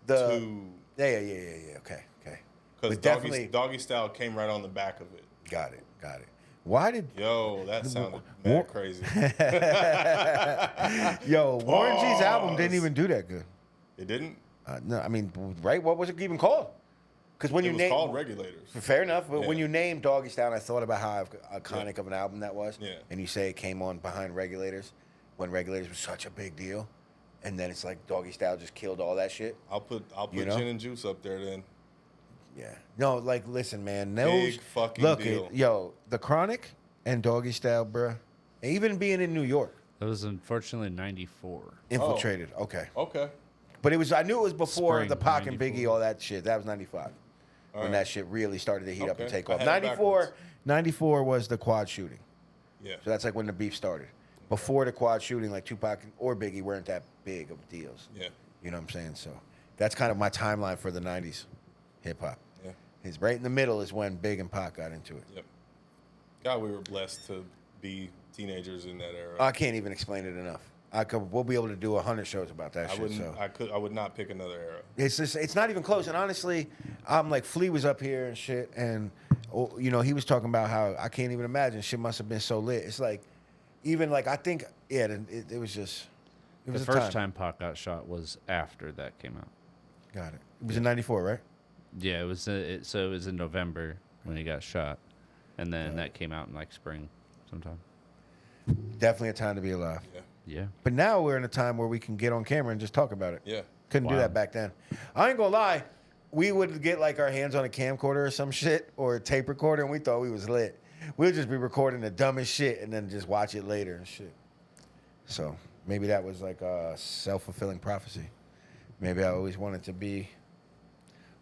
the... 92. Yeah. Okay. Because But definitely... Doggy Style came right on the back of it. Got it. Why did... Yo, that sounded mad crazy. Yo, Warren G's album Pause. didn't even do that good. It didn't? No, I mean, right? What was it even called? Because when It you was name... called Regulators. Fair enough, but when Yeah. you name Doggy Style, I thought about how iconic Yeah. of an album that was. Yeah. And you say it came on behind Regulators, when Regulators was such a big deal. And then it's like Doggy Style just killed all that shit. I'll put You know? Gin and Juice up there then. Yeah. No, like, listen, man. Big fucking look, deal. The Chronic and Doggy Style, bruh. Even being in New York, That was unfortunately 94. infiltrated. Okay. Okay. But I knew it was before Spring the Pac and 94. Biggie, all that shit. That was 95. When right. that shit really started to heat up and Okay. take I off. had it 94, 94 was the quad shooting. Yeah. So that's like when the beef started. Before the quad shooting, like Tupac or Biggie weren't that big of deals. Yeah. You know what I'm saying? So that's kind of my timeline for the 90s hip hop. Yeah. It's right in the middle is when Big and Pac got into it. Yep. God, we were blessed to be teenagers in that era. I can't even explain it enough. We'll be able to do 100 shows about that I shit. wouldn't. So I would not pick another era. it's not even close. And honestly, I'm like Flea was up here and shit, and he was talking about how I can't even imagine shit must have been so lit. It's like even like I think it was just it The was a first time Pac got shot was after that came out. Got it. It was in '94, right? Yeah, it was. So it was in November when he got shot, and then that came out in like spring, sometime. Definitely a time to be alive. Yeah. Yeah. But now we're in a time where we can get on camera and just talk about it. Yeah. Couldn't do Wow. that back then. I ain't gonna lie. We would get like our hands on a camcorder or some shit or a tape recorder, and we thought we was lit. We'll just be recording the dumbest shit and then just watch it later and shit. So maybe that was like a self-fulfilling prophecy. Maybe I always wanted to be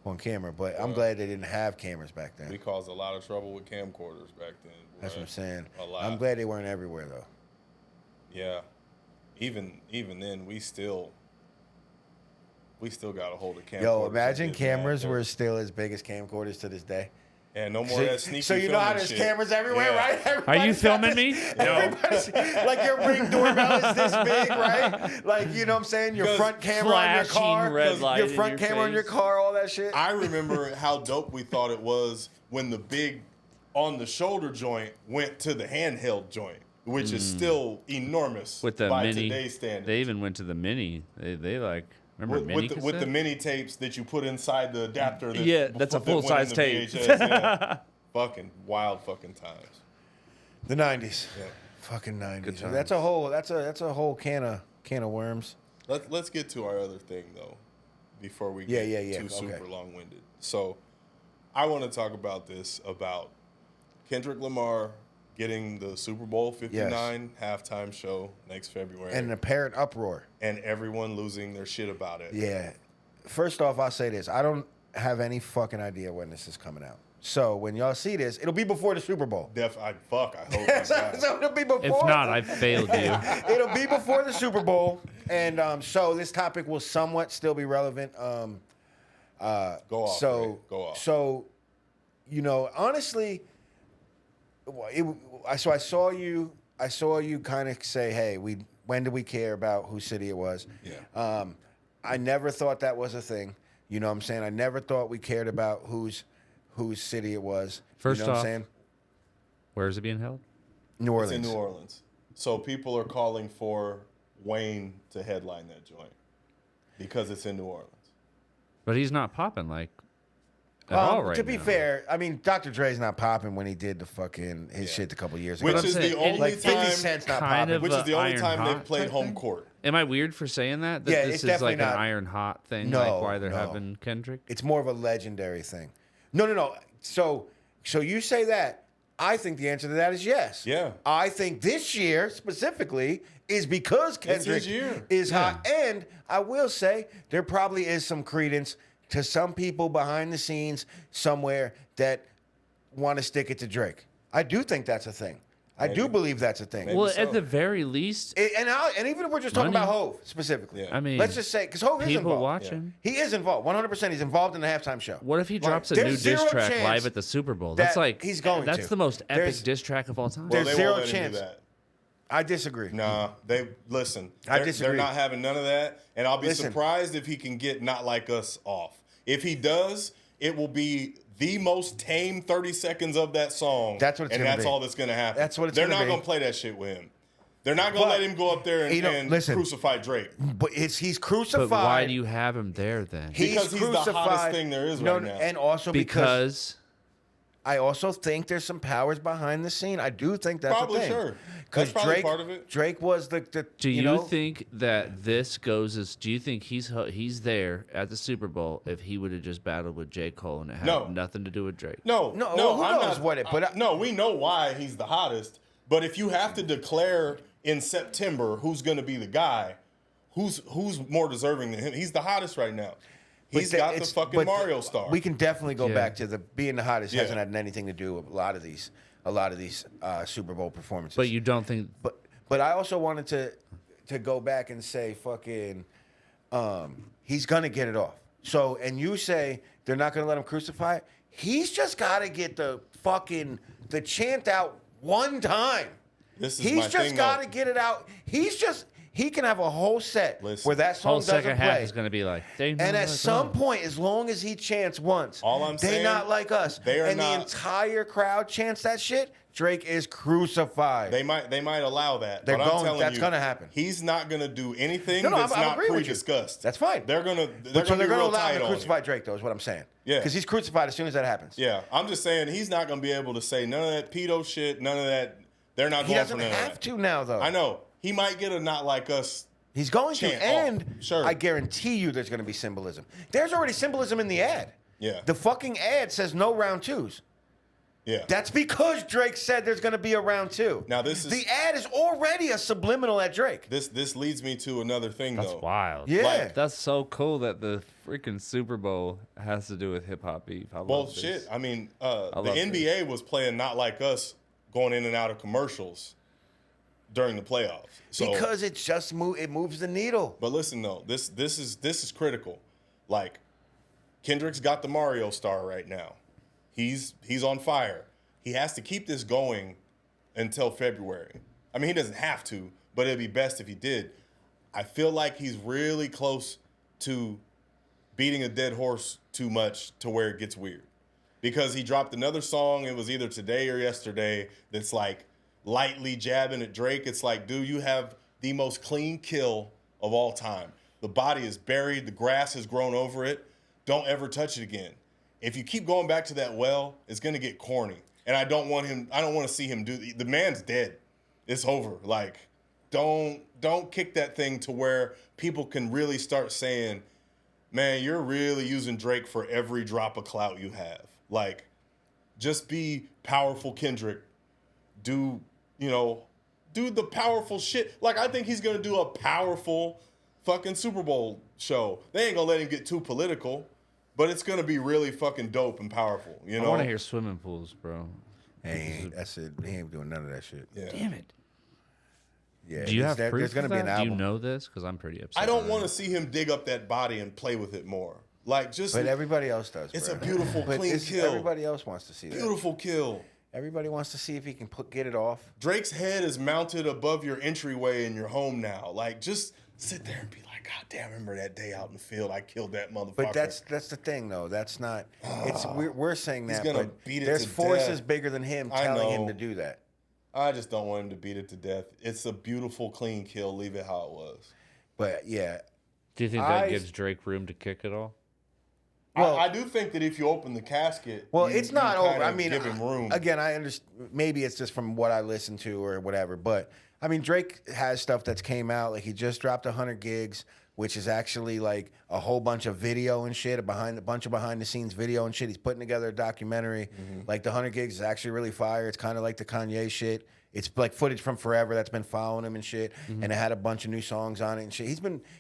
on camera, but I'm glad they didn't have cameras back then. We caused a lot of trouble with camcorders back then. That's what I'm saying. A lot. I'm glad they weren't everywhere though. Yeah. Even then, we still got a hold of camcorders. Yo, imagine and did cameras mad were dirt. still as big as camcorders to this day. And no more of that sneaky So you know how filming there's shit. cameras everywhere, Yeah. right? Are you Everybody's got filming me? this- No. everybody's- like your Ring doorbell is this big, right? Like, you know what I'm saying? Your Because front camera on your flashing car. red light Your in front your camera on your face. car, all that shit. I remember how dope we thought it was when the big on the shoulder joint went to the handheld joint, which is still enormous With the by mini, today's standards. they even went to the mini. They like remember mini with the cassette? mini tapes that you put inside the adapter. That, Yeah, that's a that went in full-size the tape. VHS, yeah. Fucking wild fucking times. The 90s. Yeah. Fucking 90s. times. That's a whole can of worms. Let's get to our other thing though, before we Yeah, get yeah, too okay. super long-winded. So, I want to talk about Kendrick Lamar getting the Super Bowl 59 halftime show next February, And an apparent uproar. and everyone losing their shit about it. Yeah. First off, I'll say this. I don't have any fucking idea when this is coming out. So when y'all see this, it'll be before the Super Bowl. I hope. so it'll be before. If not, I failed you. It'll be before the Super Bowl, and so this topic will somewhat still be relevant. Go off. So Ray. Go off. So, you know, honestly, I saw you kind of say, "Hey, when do we care about whose city it was?" Yeah. I never thought that was a thing. You know what I'm saying? I never thought we cared about whose city it was. First you know what off, I'm saying? Where is it being held? New Orleans. It's in New Orleans. So people are calling for Wayne to headline that joint because it's in New Orleans. But he's not popping like at all right to be now. fair, I mean, Dr. Dre's not popping when he did the fucking his shit a couple years ago. Which I'm is saying, the only like 50 time. Cent's not kind popping. of Which is the only iron time they've hot played type home thing? court. Am I weird for saying that? That Yeah, this it's is like definitely an not. iron hot thing, No, like why they're no. having Kendrick? It's more of a legendary thing. No. So you say that. I think the answer to that is yes. Yeah. I think this year specifically is because Kendrick his year. is hot. And I will say there probably is some credence to some people behind the scenes somewhere that want to stick it to Drake. I do think that's a thing. I do believe that's a thing. Maybe Well, so. at the very least, And even if we're just talking Money. about Hove specifically. Yeah. I mean, Let's just say, because Hove is people involved. watching. He is involved, 100%. He's involved in the halftime show. What if he Like, drops a there's new diss zero track chance live at the Super Bowl? That's that like he's going That's to. the most epic There's- diss track of all time. Well, There's they zero won't let him chance. do that. I disagree. Nah, they listen. I They're disagree. not having none of that, and I'll be Listen. surprised if he can get Not Like Us off. If he does, it will be the most tame 30 seconds of that song. That's what it's and gonna that's be. all that's gonna happen. That's what it's They're gonna not be. gonna play that shit with him. They're not gonna But, let him go up there and, you know, and listen. crucify Drake. But he's crucified. But why do you have him there then? Because he's the hottest thing there is right now. And also because Because I also think there's some powers behind the scene. I do think that's Probably a thing. sure. Because That's probably Drake, part of it. Drake was the do you know, think that this goes as? Do you think he's there at the Super Bowl if he would have just battled with J. Cole and it had No. nothing to do with Drake? No, No, no, who I'm knows not, what it- but I- no, we know why he's the hottest. But if you have to declare in September who's going to be the guy, who's more deserving than him? He's the hottest right now. He's But got the it's- fucking but Mario star. We can definitely go Yeah. back to the being the hottest Yeah. hasn't had anything to do with a lot of these Super Bowl performances. But you don't think? But I also wanted to go back and say fucking he's gonna get it off. So and you say they're not gonna let him crucify it. He's just gotta get the chant out one time. This is He's my just thing, gotta though. get it out. He can have a whole set Listen. where that song Whole doesn't second play. half is going to be like. And at some point, as long as he chants once, All I'm they saying, not like us. they are and the not- entire crowd chants that shit, Drake is crucified. They might allow that. They're but I'm going- telling that's you, gonna happen. He's not gonna do anything No, that's I not agree with you. pre-discussed. That's fine. They're gonna so be they're real allow tight him to on crucify him. Drake, though, is what I'm saying. Yeah. Because he's crucified as soon as that happens. Yeah, I'm just saying he's not gonna be able to say none of that pedo shit, none of that. They're not He going doesn't for none of have that. to now, though. I know he might get a Not Like Us. He's going to. Chant And off. Sure. I guarantee you there's going to be symbolism. There's already symbolism in the ad. Yeah. The fucking ad says no round twos. Yeah. That's because Drake said there's going to be a round 2. Now this is the ad is already a subliminal at Drake. this leads me to another thing That's though. wild. Yeah. Like, That's so cool that the freaking Super Bowl has to do with hip hop beef. I well, love this. shit. I mean, the love NBA was playing Not Like Us, going in and out of commercials during the playoffs. So, Because it just moves the needle. but listen though, this is critical. Like, Kendrick's got the Mario star right now. He's on fire. He has to keep this going until February. I mean, he doesn't have to, but it'd be best if he did. I feel like he's really close to beating a dead horse too much to where it gets weird. Because he dropped another song, it was either today or yesterday, that's like lightly jabbing at Drake. It's like, dude, you have the most clean kill of all time. The body is buried, the grass has grown over it. Don't ever touch it again. If you keep going back to that well, it's gonna get corny. And I don't want to see him do the man's dead. It's over. Like, don't kick that thing to where people can really start saying, man, you're really using Drake for every drop of clout you have. Like, just be powerful, Kendrick. Do the powerful shit. Like, I think he's gonna do a powerful fucking Super Bowl show. They ain't gonna let him get too political, but it's gonna be really fucking dope and powerful. You know? I want to hear swimming pools, bro. That's it. He ain't doing none of that shit. Yeah. Damn it. Yeah. Do you have proof There's gonna of be that? an album. Do you know this? Because I'm pretty upset. I don't right want now. to see him dig up that body and play with it more. Like, just But everybody else does. it's bro. a beautiful, But clean kill. Everybody else wants to see that. Beautiful kill. Everybody wants to see if he can get it off. Drake's head is mounted above your entryway in your home now. Like, just sit there and be like, God damn, remember that day out in the field? I killed that motherfucker. But that's the thing, though. That's not. It's we're saying He's that, gonna but beat it there's to forces death. bigger than him I telling him know. to do that. I just don't want him to beat it to death. It's a beautiful, clean kill. Leave it how it was. But yeah, Do you think that gives Drake room to kick it all? Well- I do think that if you open the casket, well, you- it's not you over. kinda I mean, give him room. again, I understand. Maybe it's just from what I listen to or whatever. But I mean, Drake has stuff that's came out. Like, he just dropped 100 gigs, which is actually like a whole bunch of video and shit, a bunch of behind the scenes video and shit. He's putting together a documentary. Like, the 100 gigs is actually really fire. It's kind of like the Kanye shit. It's like footage from forever that's been following him and shit. And it had a bunch of new songs on it and shit.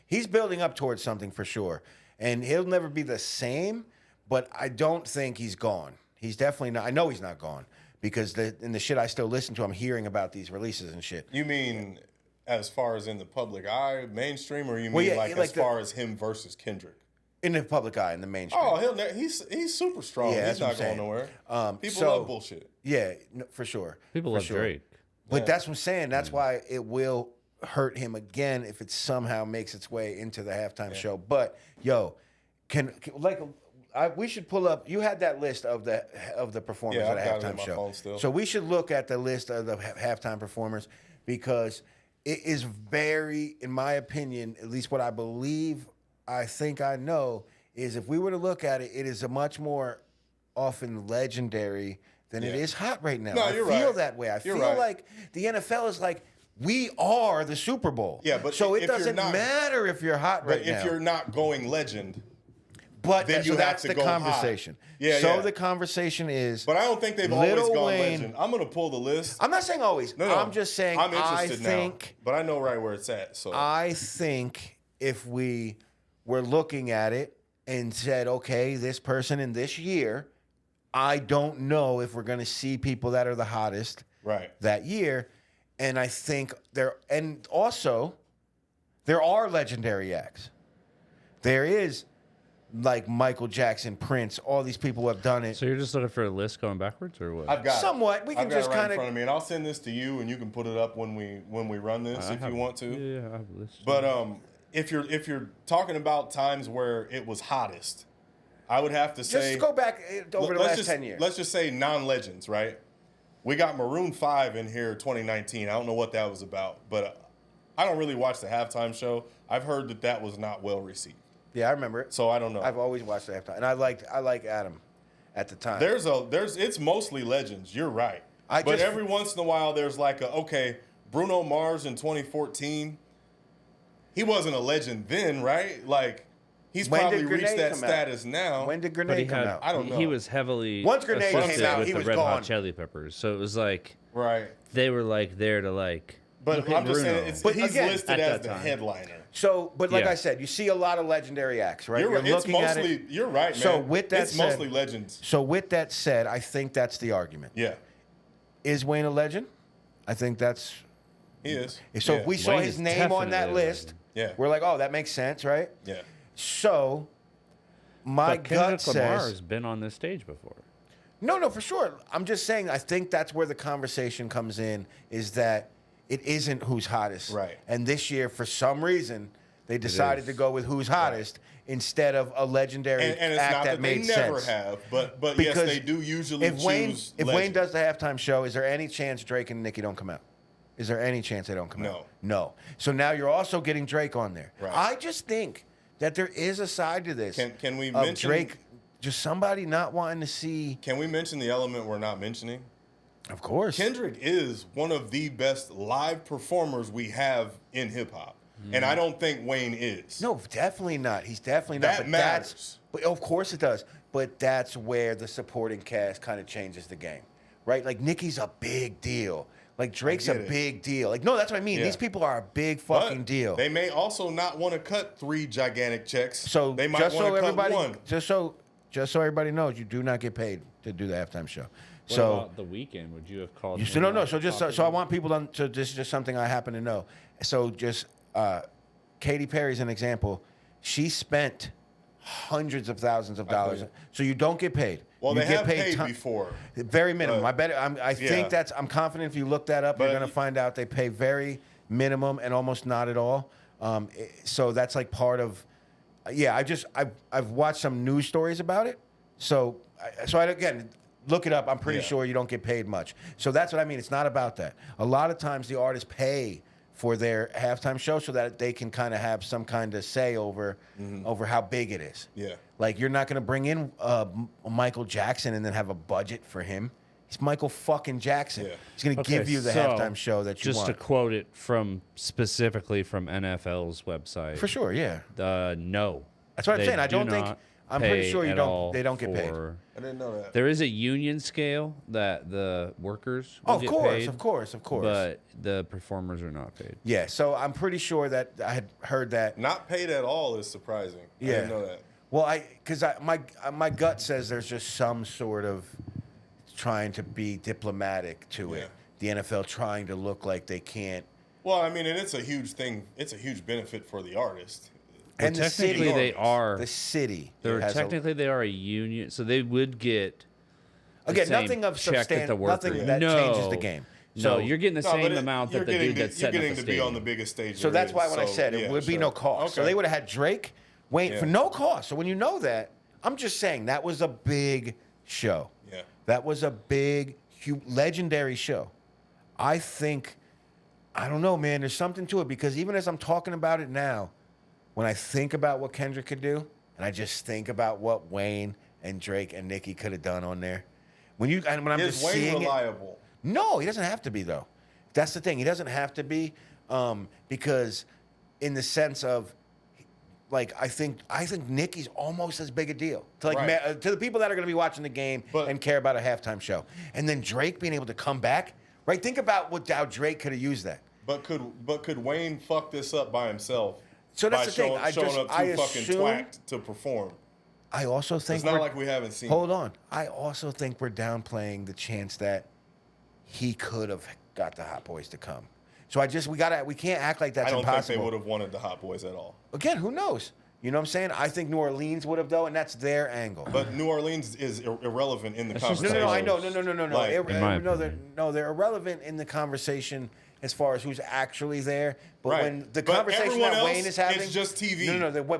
He's building up towards something for sure. And he'll never be the same, but I don't think he's gone. He's definitely not. I know he's not gone because in the shit I still listen to, I'm hearing about these releases and shit. You mean as far as in the public eye, mainstream, or you mean Well, yeah, like like as far as him versus Kendrick? In the public eye, in the mainstream. Oh, he's super strong. Yeah, He's that's what not I'm going saying. nowhere. People so- love bullshit. Yeah, no, for sure. People For love sure. Drake. But that's what I'm saying. That's why it will hurt him again if it somehow makes its way into the halftime show. But yo, we should pull up. You had that list of the performers Yeah, at I've a got it halftime on my show. phone still. So we should look at the list of the halftime performers because it is very, in my opinion, at least what I believe, I think I know, is if we were to look at it, it is a much more often legendary than it Yeah. is hot right now. No, I you're feel right. that way. I You're feel right. like the NFL is like, we are the Super Bowl. Yeah, but so if it you're doesn't not- matter if you're hot right But now. if you're not going legend, but then you so have that's to the go hot. conversation. Yeah, so yeah. the conversation is. but I don't think they've Lil always gone Wayne- legend. I'm gonna pull the list. I'm not saying always. No, I'm just saying I'm I interested think now, but I know right where it's at. So I think if we were looking at it and said, okay, this person in this year, I don't know if we're going to see people that are the hottest right. that year. And I think there are legendary acts. There is like Michael Jackson, Prince, all these people who have done it. So you're just looking for a list going backwards, or what? I've got it. Somewhat. We can I've got just it right kinda- in front of me, and I'll send this to you, and you can put it up when we run this I if have- you want to. Yeah, I have a list. But if you're talking about times where it was hottest, I would have to say Just go back over the let's last just, 10 years. Let's just say non-legends, right? We got Maroon 5 in here 2019. I don't know what that was about, but I don't really watch the halftime show. I've heard that was not well received. Yeah, I remember it. So I don't know. I've always watched the halftime, and I like Adam at the time. It's mostly legends. You're right. But just- every once in a while, there's like Bruno Mars in 2014. He wasn't a legend then, right? Like, He's When probably did Grenade reached that come out? status now. When did But Grenade come out? I don't know. He was heavily Once Grenade came associated out, with he the was Red gone. Hot Chili Peppers. So it was like Right. they were like there to like. But look at I'm just Bruno. saying, But he's again, listed at as that the time. headliner. So, but like Yeah. I said, you see a lot of legendary acts, right? You're right. It's looking at mostly. it. You're right, man. So with that it's said- mostly legends. So with that said, I think that's the argument. Yeah, Is Wayne a legend? I think that's. he is. So yeah. if we saw Wayne his is name on that definitely a list, legend. Yeah. we're like, oh, that makes sense, right? Yeah. So my But gut Kendrick Lamar says has been on this stage before. no, for sure. I'm just saying. I think that's where the conversation comes in. Is that it isn't who's hottest, Right. And this year, for some reason, they decided is. to go with who's hottest instead of a legendary And it's act not that they made never sense. have, but yes, Because they do usually if Wayne choose if Wayne legends. does the halftime show, is there any chance Drake and Nicki don't come out? Is there any chance they don't come No. out? No. So now you're also getting Drake on there. Right. I just think that there is a side to this. Can we of mention Drake? Just somebody not wanting to see. Can we mention the element we're not mentioning? Of course. Kendrick is one of the best live performers we have in hip hop, and I don't think Wayne is. No, definitely not. He's definitely not. That But matters. but of course it does. But that's where the supporting cast kind of changes the game, right? Like Nicki's a big deal. Like Drake's a get it. big deal. Like no, that's what I mean. Yeah. These people are a big But fucking deal. They may also not want to cut 3 gigantic checks. So they might just want so to cut everybody, 1. just so everybody knows, you do not get paid to do the halftime show. What so about the weekend? Would you have called? you him so no. like So just top so I of want people to. So this is just something I happen to know. So just Katy Perry's an example. She spent hundreds of thousands of dollars. believe. So you don't get paid. Well, you they get have paid ton- before. Very minimum. But- I bet. I Yeah. think that's. I'm confident if you look that up, But- you're gonna find out they pay very minimum and almost not at all. So that's like part of. Yeah, I've watched some news stories about it. So again, look it up. I'm pretty Yeah. sure you don't get paid much. So that's what I mean. It's not about that. A lot of times the artists pay for their halftime show so that they can kind of have some kind of say over how big it is. Yeah. Like you're not going to bring in Michael Jackson and then have a budget for him. He's Michael fucking Jackson. Yeah. He's going to give you the halftime show that you just want. to quote it from specifically from NFL's website. For sure, yeah. No. That's what I'm They saying. I do don't think. not I'm pretty pay sure you at don't. all They don't get paid. for- I didn't know that. There is a union scale that the workers will Oh, of get course, paid, of course, of course. but the performers are not paid. Yeah, so I'm pretty sure that I had heard that. Not paid at all is surprising. I Yeah. didn't know that. Well, because my gut says there's just some sort of trying to be diplomatic to Yeah. it. The NFL trying to look like they can't. Well, I mean, and it's a huge thing. It's a huge benefit for the artist. And the technically, city, they are. the city. They're has a- technically they are a union, so they would get. the again same nothing of check that substantial. the worker- Nothing that No. changes the game. No, So you're getting the No, but same it- amount you're that the getting dude to- that's setting You're up getting the to be on stadium. the biggest stage. So there that's why is. when I So, said it yeah, would be sure. no cost. So Okay. they would have had Drake, Wayne for Yeah. no cost. So when you know that, I'm just saying that was a big show. Yeah. That was a big, legendary show. I think, I don't know, man. There's something to it because even as I'm talking about it now, when I think about what Kendrick could do, and I just think about what Wayne and Drake and Nicki could have done on there, when I'm Is just Wayne seeing it. reliable? No, he doesn't have to be though. That's the thing. He doesn't have to be because, in the sense of, like I think Nicki's almost as big a deal to Right. to the people that are going to be watching the game But- and care about a halftime show. And then Drake being able to come back, right? Think about how Drake could have used that. But could Wayne fuck this up by himself? So that's by the thing. showing up too I fucking assume- twacked to perform. I also think It's not we're- like we haven't seen. Hold on. I also think we're downplaying the chance that he could have got the Hot Boys to come. So we can't act like that's I don't impossible. think they would have wanted the Hot Boys at all. Again, who knows? You know what I'm saying? I think New Orleans would have though, and that's their angle. But New Orleans is irrelevant in the That's just- conversation. No, I know. No. Like, In my They're irrelevant in the conversation as far as who's actually there. But Right. when the But conversation everyone that Wayne else, is having, it's just TV.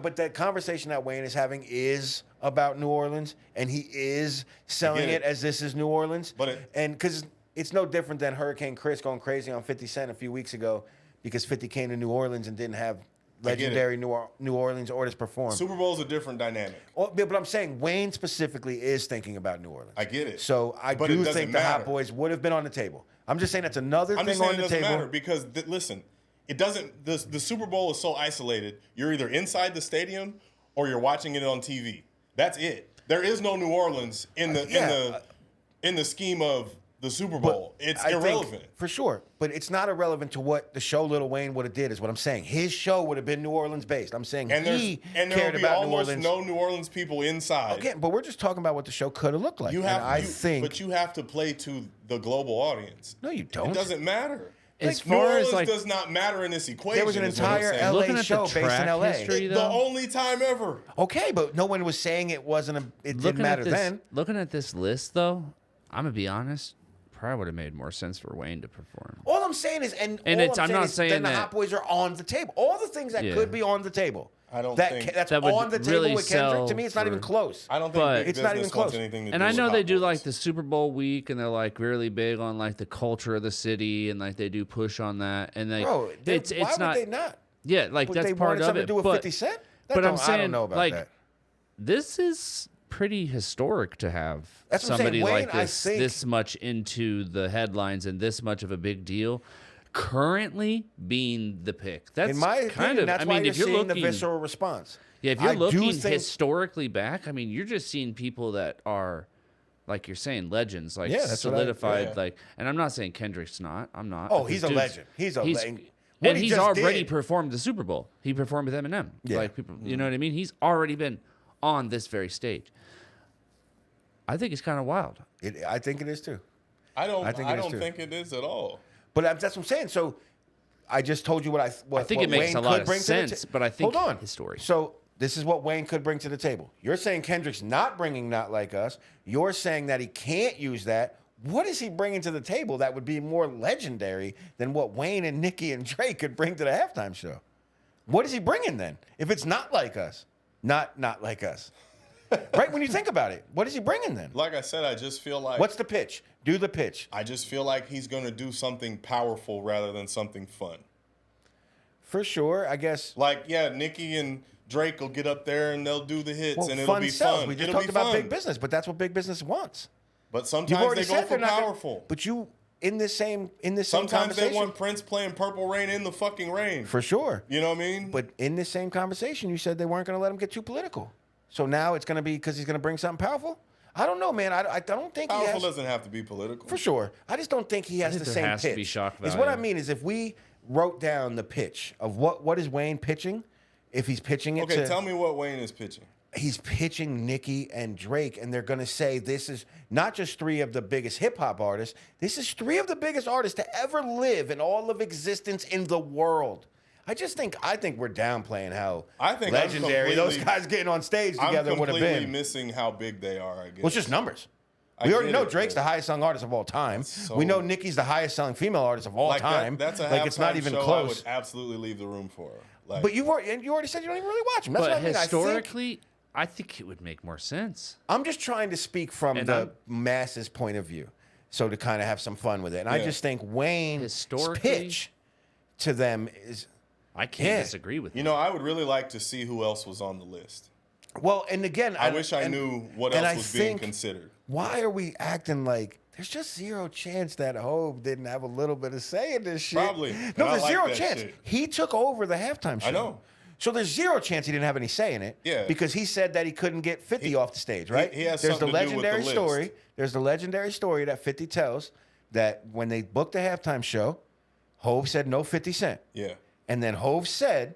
But the conversation that Wayne is having is about New Orleans, and he is selling get it it. as this is New Orleans. But and because it's no different than Hurricane Chris going crazy on 50 Cent a few weeks ago because 50 came to New Orleans and didn't have I get it. legendary New Orleans artists perform. Super Bowl's a different dynamic. But I'm saying Wayne specifically is thinking about New Orleans. I get it. So I But it do doesn't think the Hot matter. Boys would have been on the table. I'm just saying that's another I'm thing just saying on it the doesn't table. matter because listen, it doesn't. The Super Bowl is so isolated. You're either inside the stadium or you're watching it on TV. That's it. There is no New Orleans in the scheme of the Super Bowl. It's irrelevant. For sure. But it's not irrelevant to what the show Lil Wayne would have did, is what I'm saying. His show would have been New Orleans based. I'm saying he cared about New Orleans. No New Orleans people inside. Okay, but we're just talking about what the show could have looked like. But you have to play to the global audience. No, you don't. It doesn't matter. As New far as Orleans like does not matter in this equation. There was an entire Looking LA at show the based in track LA. history, the though, only time ever. Okay, but no one was saying it wasn't it didn't matter then. Looking at this list, though, I'm gonna be honest. Probably would have made more sense for Wayne to perform. All I'm saying is, I'm not saying then the that- Hot Boys are on the table. All the things that could be on the table. I don't that's think that would on the table really with Kendrick. sell To me, it's not for- even close. I don't But- think big It's not even business wants close. anything to do And I with know Hot they do Boys. like the Super Bowl week, and they're like really big on like the culture of the city, and like they do push on that. And like, Bro, it's why not. would they not? Yeah, like But that's they part wanted of something it. to do with but 50 Cent? but I'm I saying, don't know about like, that. this is pretty historic to have That's what I'm saying. somebody Wayne, like I this think- this much into the headlines and this much of a big deal. Currently being the pick. That's In my opinion, kind of. that's I mean, why you're if you're seeing looking, the visceral response. yeah, if you're I do looking think- historically back, I mean, you're just seeing people that are, like you're saying, legends, like Yeah, that's what solidified, like. And I'm not saying Kendrick's not. I'm not. Oh, but he's this a dude's- legend. He's a legend. What And he he's just already did- performed the Super Bowl. He performed with Eminem. Yeah. Like people, you know what I mean? He's already been on this very stage. I think it's kind of wild. I think it is too. I don't I think it is too. think it is at all. But that's what I'm saying. So I just told you what I think what it makes Wayne a lot could of bring to the sense, but I think hold on. his story. So this is what Wayne could bring to the table. You're saying Kendrick's not bringing Not Like Us. You're saying that he can't use that. What is he bringing to the table that would be more legendary than what Wayne and Nicki and Drake could bring to the halftime show? What is he bringing then? If it's not like us, not like us, right? When you think about it, what is he bringing then? Like I said, I just feel like What's the pitch? Do the pitch. I just feel like he's going to do something powerful rather than something fun. For sure, I guess. Like, yeah, Nicki and Drake will get up there and they'll do the hits Well, and it'll fun be sells. fun. We just It'll talked be about fun. big business, but that's what big business wants. But You've sometimes already they go said for they're not gonna- powerful. But you in this same Sometimes they conversation, want Prince playing Purple Rain in the fucking rain. for sure. You know what I mean? But in this same conversation, you said they weren't going to let him get too political. So now it's going to be because he's going to bring something powerful. I don't know, man. I don't think he powerful has. doesn't have to be political. For sure. I just don't think he has think the there same has pitch. to be shock Is what I value. mean is if we wrote down the pitch of what is Wayne pitching, if he's pitching it Okay, to tell me what Wayne is pitching. he's pitching Nicki and Drake, and they're going to say this is not just three of the biggest hip hop artists. This is three of the biggest artists to ever live in all of existence in the world. I think we're downplaying how I think I'm legendary those completely- guys getting on stage together I'm would have completely been. missing how big they are, I guess. Well, it's just numbers. I We already get know it, Drake's but- the highest selling artist of all time. So- We know Nicki's the highest selling female artist of all like time. That's a like it's not halftime even show I close. would absolutely leave the room for. Like, But you already said you don't even really watch him. That's But what I mean. historically, I think it would make more sense. I'm just trying to speak from And the I'm- masses' point of view, so to kind of have some fun with it. And I Yeah. just think Wayne's Historically- pitch to them is I can't Yeah. disagree with you know, I would really like to see who else was on the list. well. And again, I wish I knew what and else I was being think- considered. Why are we acting like there's just zero chance that Hov didn't have a little bit of say in this shit? Probably. And No, I there's like zero that chance. shit. He took over the halftime show. I know. So there's zero chance he didn't have any say in it. Yeah. Because he said that he couldn't get 50 off the stage, right? he has There's the something to do with the legendary list. story. There's the legendary story that 50 tells that when they booked the halftime show, Hov said no 50 Cent. Yeah. And then Hov said,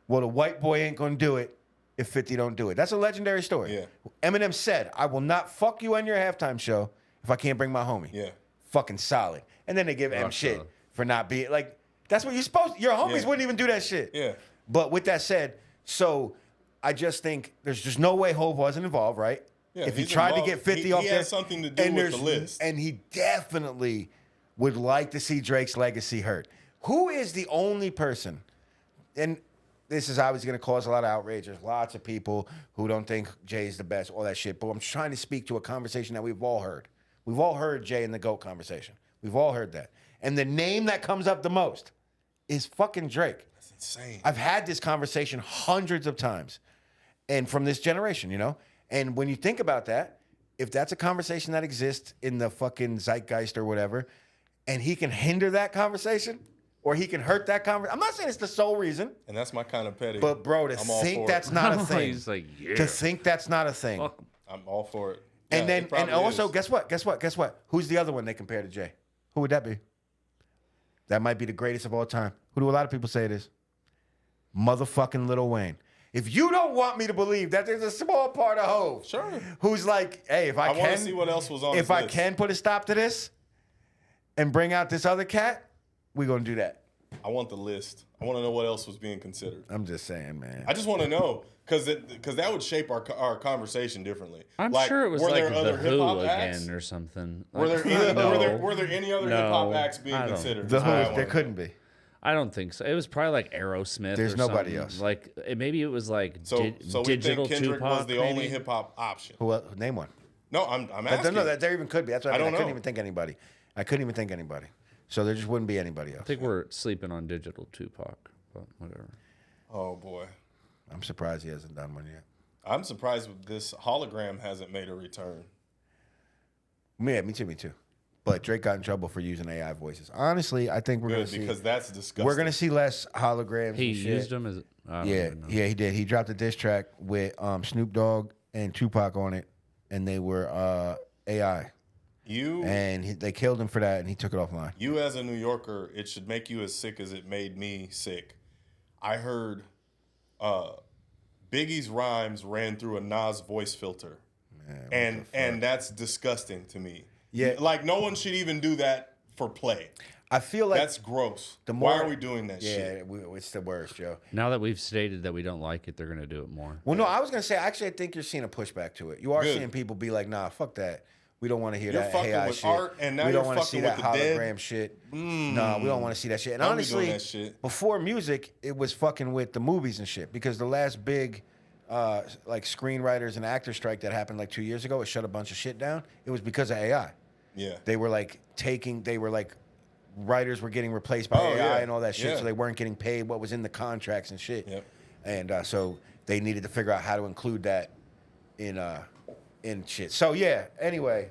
well, the white boy ain't going to do it if 50 don't do it. That's a legendary story. Yeah. Eminem said, I will not fuck you on your halftime show if I can't bring my homie. Yeah. Fucking solid. And then they give M Rock shit solid. for not being, like, that's what you're supposed to. Your homies Yeah. wouldn't even do that shit. Yeah. But with that said, so I just think there's just no way Hov wasn't involved, right? Yeah, if he he's tried involved. to get 50 He off has there. something to do and with the there's- list. And he definitely would like to see Drake's legacy hurt. Who is the only person, and this is obviously going to cause a lot of outrage. There's lots of people who don't think Jay's the best, all that shit. But I'm trying to speak to a conversation that we've all heard. We've all heard Jay and the GOAT conversation. We've all heard that. And the name that comes up the most is fucking Drake. That's insane. I've had this conversation hundreds of times, and from this generation, you know? And when you think about that, if that's a conversation that exists in the fucking zeitgeist or whatever, and he can hinder that conversation, or he can hurt that conversation. I'm not saying it's the sole reason, And that's my kind of petty. but bro, to I'm all think for that's it. not a thing. He's like, yeah. To think that's not a thing. Fuck 'em. I'm all for it. And Yeah, then, it probably and also, is. guess what? Who's the other one they compare to Jay? Who would that be? That might be the greatest of all time. Who do a lot of people say it is? Motherfucking Lil Wayne. If you don't want me to believe that there's a small part of Hov Sure. who's like, hey, if I I want can to see what else was on if his I list. can put a stop to this and bring out this other cat, we're gonna do that. I want the list. I want to know what else was being considered. I'm just saying, man. I just want to know because that would shape our conversation differently. I'm Like, sure it was were like there the other Who hip-hop again acts? or something. Were Like, there any, no. were there any other No, hip hop acts being I don't. considered? The That's what I Who, wanna there know. couldn't be. I don't think so. It was probably like Aerosmith. There's or nobody something. else. Like maybe it was like So we digital think Kendrick Tupac. was the only maybe? hip hop option. Who else? Name one. No, I'm But asking. no, that there even could be. That's what I mean. I don't couldn't know. even think anybody. I couldn't even think anybody. So there just wouldn't be anybody else. I think we're sleeping on digital Tupac, but whatever. Oh boy, I'm surprised he hasn't done one yet. I'm surprised this hologram hasn't made a return. Yeah, me too. But Drake got in trouble for using AI voices. Honestly, I think we're gonna Good, see. because that's disgusting. We're gonna see less holograms. He and shit. used them as I don't Yeah, even know. yeah, he did. He dropped a diss track with Snoop Dogg and Tupac on it, and they were AI. And they killed him for that, and he took it offline. You as a New Yorker, it should make you as sick as it made me sick. I heard Biggie's rhymes ran through a Nas voice filter, and that's disgusting to me. Yeah. Like no one should even do that for play. I feel like That's gross. the more, Why are we doing that shit? Yeah, it's the worst, Joe. Now that we've stated that we don't like it, they're gonna do it more. Well, no, I was gonna say actually, I think you're seeing a pushback to it. You are Good. seeing people be like, "Nah, fuck that. We don't want to hear You're that fucking AI with shit. art, and now we don't you're want to see fucking that with the dead. hologram shit. No, we don't want to see that shit." And Don't be doing honestly, that shit. before music, it was fucking with the movies and shit because the last big like screenwriters and actor strike that happened like 2 years ago, it shut a bunch of shit down. It was because of AI. Yeah. They were like writers were getting replaced by AI yeah. and all that shit, Yeah. so they weren't getting paid what was in the contracts and shit. Yep. And so they needed to figure out how to include that in shit. So yeah. Anyway,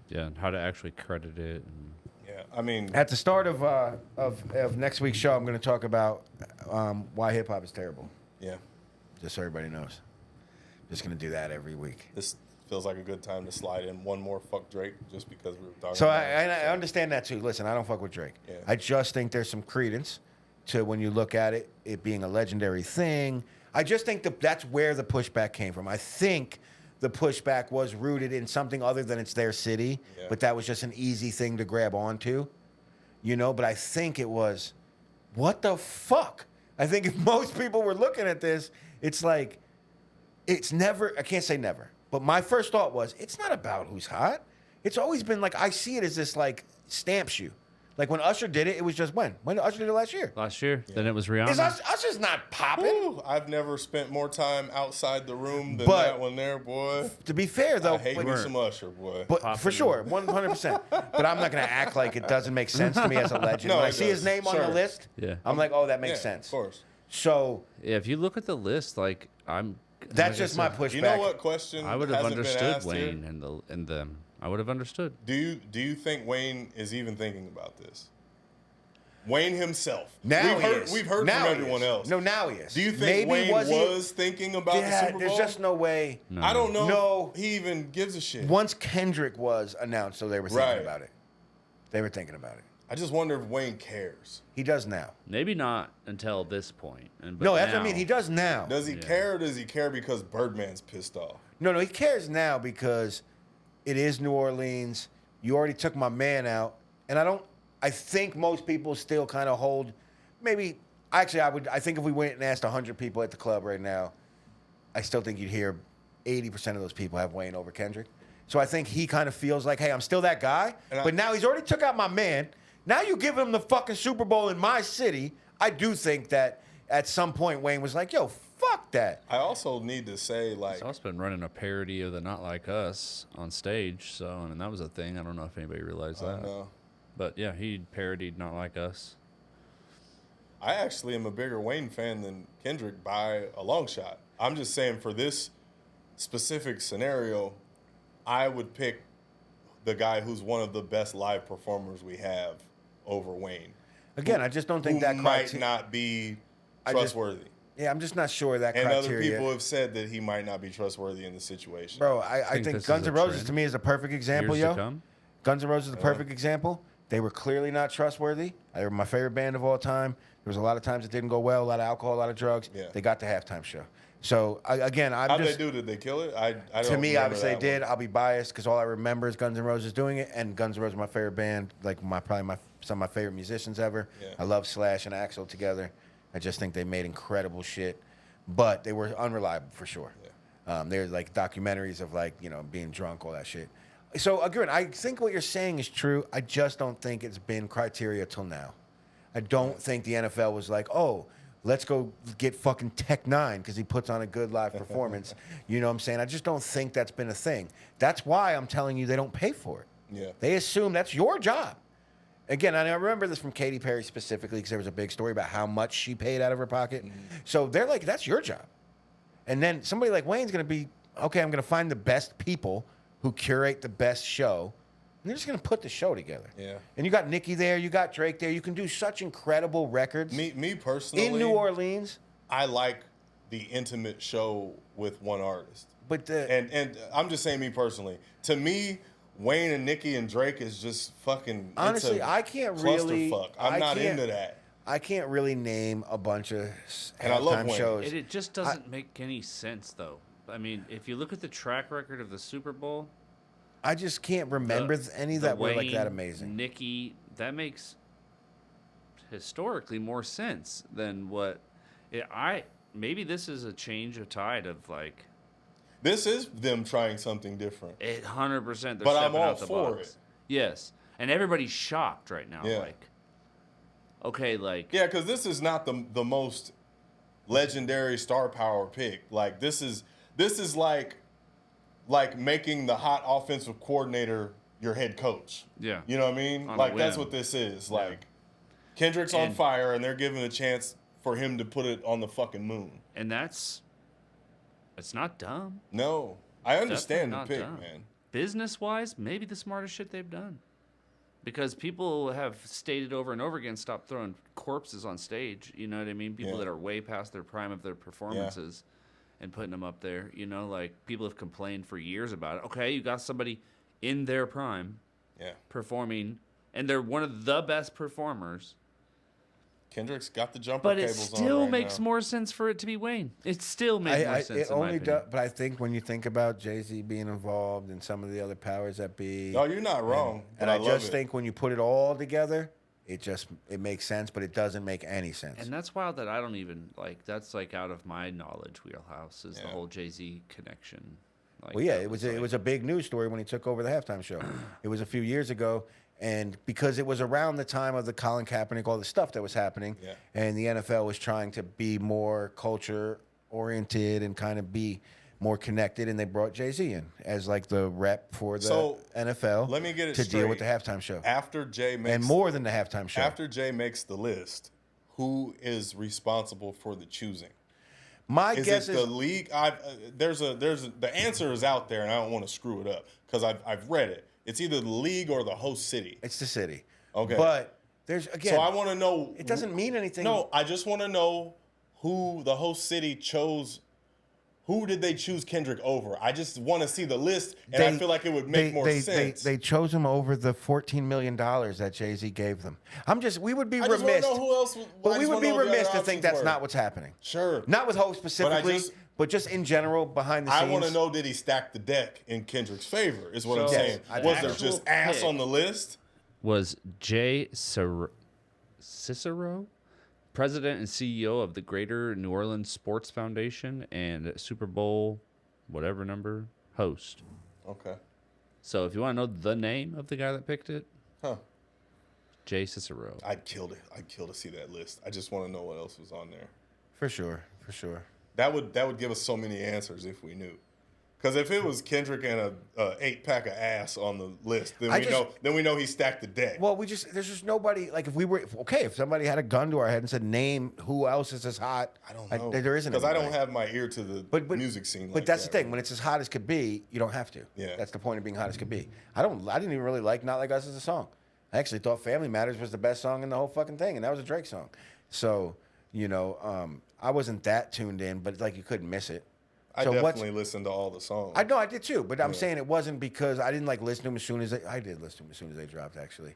Yeah, and how to actually credit it. And Yeah. I mean, at the start of next week's show, I'm going to talk about why hip hop is terrible. yeah. Just so everybody knows. Just going to do that every week. This feels like a good time to slide in one more fuck Drake just because we were talking So about I understand that too. Listen, I don't fuck with Drake. Yeah. I just think there's some credence to when you look at it being a legendary thing. I just think that's where the pushback came from. I think the pushback was rooted in something other than it's their city, Yeah. but that was just an easy thing to grab onto, But I think it was, what the fuck? I think if most people were looking at this, it's like, it's never, I can't say never, but my first thought was, it's not about who's hot. It's always been like, I see it as this like stamps you. Like when Usher did it, it was just when? When did Usher did it last year? last year, then it was Rihanna. Is Usher's not popping? Ooh, I've never spent more time outside the room than But- that one there, boy. To be fair though, I hate me some Usher, boy. but for sure, 100%. But I'm not gonna act like it doesn't make sense to me as a legend. No, when I it see his does. name on the Sure. list, Yeah. I'm like, oh, that yeah, makes sense. Of course. So Yeah, if you look at the list, like that's like I just my said, pushback. You know what question I would have hasn't been understood asked here? Wayne and them. I would have understood. Do you think Wayne is even thinking about this? Wayne himself. Now We've heard Now from he everyone is. else. No, now he is. Do you think Maybe Wayne was was, he? thinking about the Yeah, Super Bowl? there's just no way. No. I don't know No. if he even gives a shit. Once Kendrick was announced, so they were thinking Right. about it. They were thinking about it. I just wonder if Wayne cares. He does now. Maybe not until this point. But No, that's what I now- mean. He does now. Does he care or does he care because Birdman's pissed off? No, he cares now because it is New Orleans. You already took my man out, and I think most people still kind of hold. Maybe actually, I think if we went and asked 100 people at the club right now, I still think you'd hear 80% of those people have Wayne over Kendrick. So I think he kind of feels like, hey, I'm still that guy, but now he's already took out my man. Now you give him the fucking Super Bowl in my city. I do think that at some point Wayne was like, yo, fuck that. I also need to say, like, He's also been running a parody of the Not Like Us on stage, so and that was a thing. I don't know if anybody realized that. no. But yeah, he parodied Not Like Us. I actually am a bigger Wayne fan than Kendrick by a long shot. I'm just saying for this specific scenario, I would pick the guy who's one of the best live performers we have over Wayne. Again, I just don't think that might not be trustworthy. I'm just not sure that and criteria. other people have said that he might not be trustworthy in the situation. Bro, I think Guns N' Roses to me is a perfect example, Years to yo. come? Guns N' Roses is the perfect example. They were clearly not trustworthy. They were my favorite band of all time. There was a lot of times it didn't go well, a lot of alcohol, a lot of drugs. Yeah. They got the halftime show. So, again, How'd they do? Did they kill it? I don't to me, remember obviously they that did. one. I'll be biased because all I remember is Guns N' Roses doing it, and Guns N' Roses is my favorite band, like some of my favorite musicians ever. Yeah. I love Slash and Axl together. I just think they made incredible shit, but they were unreliable for sure. Yeah. There's like documentaries of being drunk, all that shit. So again, I think what you're saying is true. I just don't think it's been criteria till now. I don't think the NFL was like, oh, let's go get fucking Tech 9 because he puts on a good live performance. You know what I'm saying? I just don't think that's been a thing. That's why I'm telling you they don't pay for it. Yeah. They assume that's your job. Again, and I remember this from Katy Perry specifically because there was a big story about how much she paid out of her pocket. So they're like, that's your job. And then somebody like Wayne's going to be, okay, I'm going to find the best people who curate the best show. And they're just going to put the show together. Yeah. And you got Nicki there, you got Drake there. You can do such incredible records. Me personally, in New Orleans. I like the intimate show with one artist. But And I'm just saying, me personally, to me, Wayne and Nicki and Drake is just fucking. honestly, it's a I can't really. clusterfuck. I'm not into that. I can't really name a bunch of And I love halftime Wayne. shows. It just doesn't make any sense, though. I mean, if you look at the track record of the Super Bowl, I just can't remember any that were like that Wayne, amazing. Nicki, that makes historically more sense than what maybe this is a change of tide of like This is them trying something different. 100%. But I'm stepping all out the for box. it. Yes, and everybody's shocked right now. Yeah. Like, okay, like Yeah, because this is not the most legendary star power pick. Like this is like making the hot offensive coordinator your head coach. Yeah. You know what I mean? On a Like that's whim. what this is. Yeah. Like Kendrick's on And- fire and they're giving a chance for him to put it on the fucking moon. and it's not dumb. No. I understand the Definitely pick, not dumb. man. Business-wise, maybe the smartest shit they've done. Because people have stated over and over again, stop throwing corpses on stage. You know what I mean? People Yeah. that are way past their prime of their performances and putting them up there. You know, like people have complained for years about it. Okay, you got somebody in their prime Yeah. performing, and they're one of the best performers. Kendrick's got the jumper But it cables on still right makes now. more sense for it to be Wayne. It still makes more sense. It in my only opinion. does, but I think when you think about Jay-Z being involved and some of the other powers that be, No, you're not wrong. and but I love just it. think when you put it all together, it makes sense, but it doesn't make any sense. And that's wild that I don't even like. That's like out of my knowledge wheelhouse is the Yeah. whole Jay-Z connection. Like, Well, yeah, that it was like- a big news story when he took over the halftime show. It was a few years ago, and because it was around the time of the Colin Kaepernick, all the stuff that was happening, Yeah. and the NFL was trying to be more culture oriented and kind of be more connected, and they brought Jay-Z in as like the rep for the So, NFL. let me get it to deal with the straight. halftime show, After Jay makes and more than the halftime show. After Jay makes the list, who is responsible for the choosing? My Is guess it is the league? The answer is out there, and I don't want to screw it up because I've read it. It's either the league or the host city. it's the city. Okay. but there's again. So I want to know. it doesn't mean anything. No, I just want to know who the host city chose. Who did they choose Kendrick over? I just want to see the list, and I feel like it would make more sense. They chose him over the $14 million that Jay-Z gave them. We would be I just want remiss. to know who else. But I we just would wanna be know what the remiss other to think options that's were. not what's happening. Sure. Not with Hope specifically, just- but just in general behind the scenes. I want to know, did he stack the deck in Kendrick's favor? Is what I'm So- saying. Yes, Was there actual just ass pick. on the list? was Jay Cicero, president and CEO of the Greater New Orleans Sports Foundation and Super Bowl, whatever number, host. Okay. So if you want to know the name of the guy that picked it, Huh. Jay Cicero. I'd kill to see that list. I just want to know what else was on there. For sure. That would give us so many answers if we knew. Because if it was Kendrick and a 8-pack of ass on the list, then we know he stacked the deck. Well, there's just nobody, like if somebody had a gun to our head and said, name who else is as hot. I don't know. There isn't. Because I don't anybody. have my ear to the But music scene. But like that's that, the thing. right? When it's as hot as could be, you don't have to. Yeah. That's the point of being hot as could be. I didn't even really like Not Like Us as a song. I actually thought Family Matters was the best song in the whole fucking thing, and that was a Drake song. So, I wasn't that tuned in, but like you couldn't miss it. I So definitely listened to all the songs. I know I did too, but I'm saying it wasn't because I didn't like listen to them as soon as I did listen to them as soon as they dropped. Actually,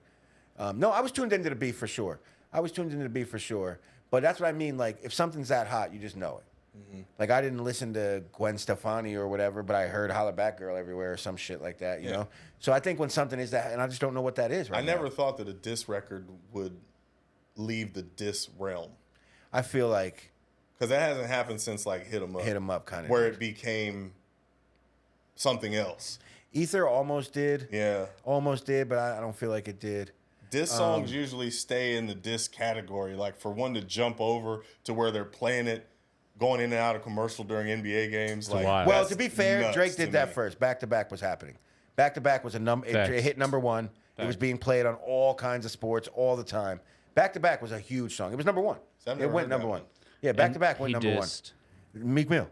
no, I was tuned into the beat for sure. But that's what I mean. Like if something's that hot, you just know it. Like I didn't listen to Gwen Stefani or whatever, but I heard "Holla Back Girl" everywhere or some shit like that. You know. So I think when something is that, and I just don't know what that is right now. I never thought that a diss record would leave the diss realm. I feel like. Because that hasn't happened since like Hit 'Em Up. Hit 'Em Up kind of. Where it became something else. Ether almost did. Yeah. Almost did, but I don't feel like it did. Diss songs usually stay in the diss category. Like for one to jump over to where they're playing it, going in and out of commercial during NBA games. Like, wild. Well, that's to be fair, nuts Drake to did that me. first. Back to back was happening. Back to back was it hit number one. It was being played on all kinds of sports all the time. Back to back was a huge song. It was number one. I've It never went heard number that one. one. Yeah, back to back went He number dissed. one. Meek Mill.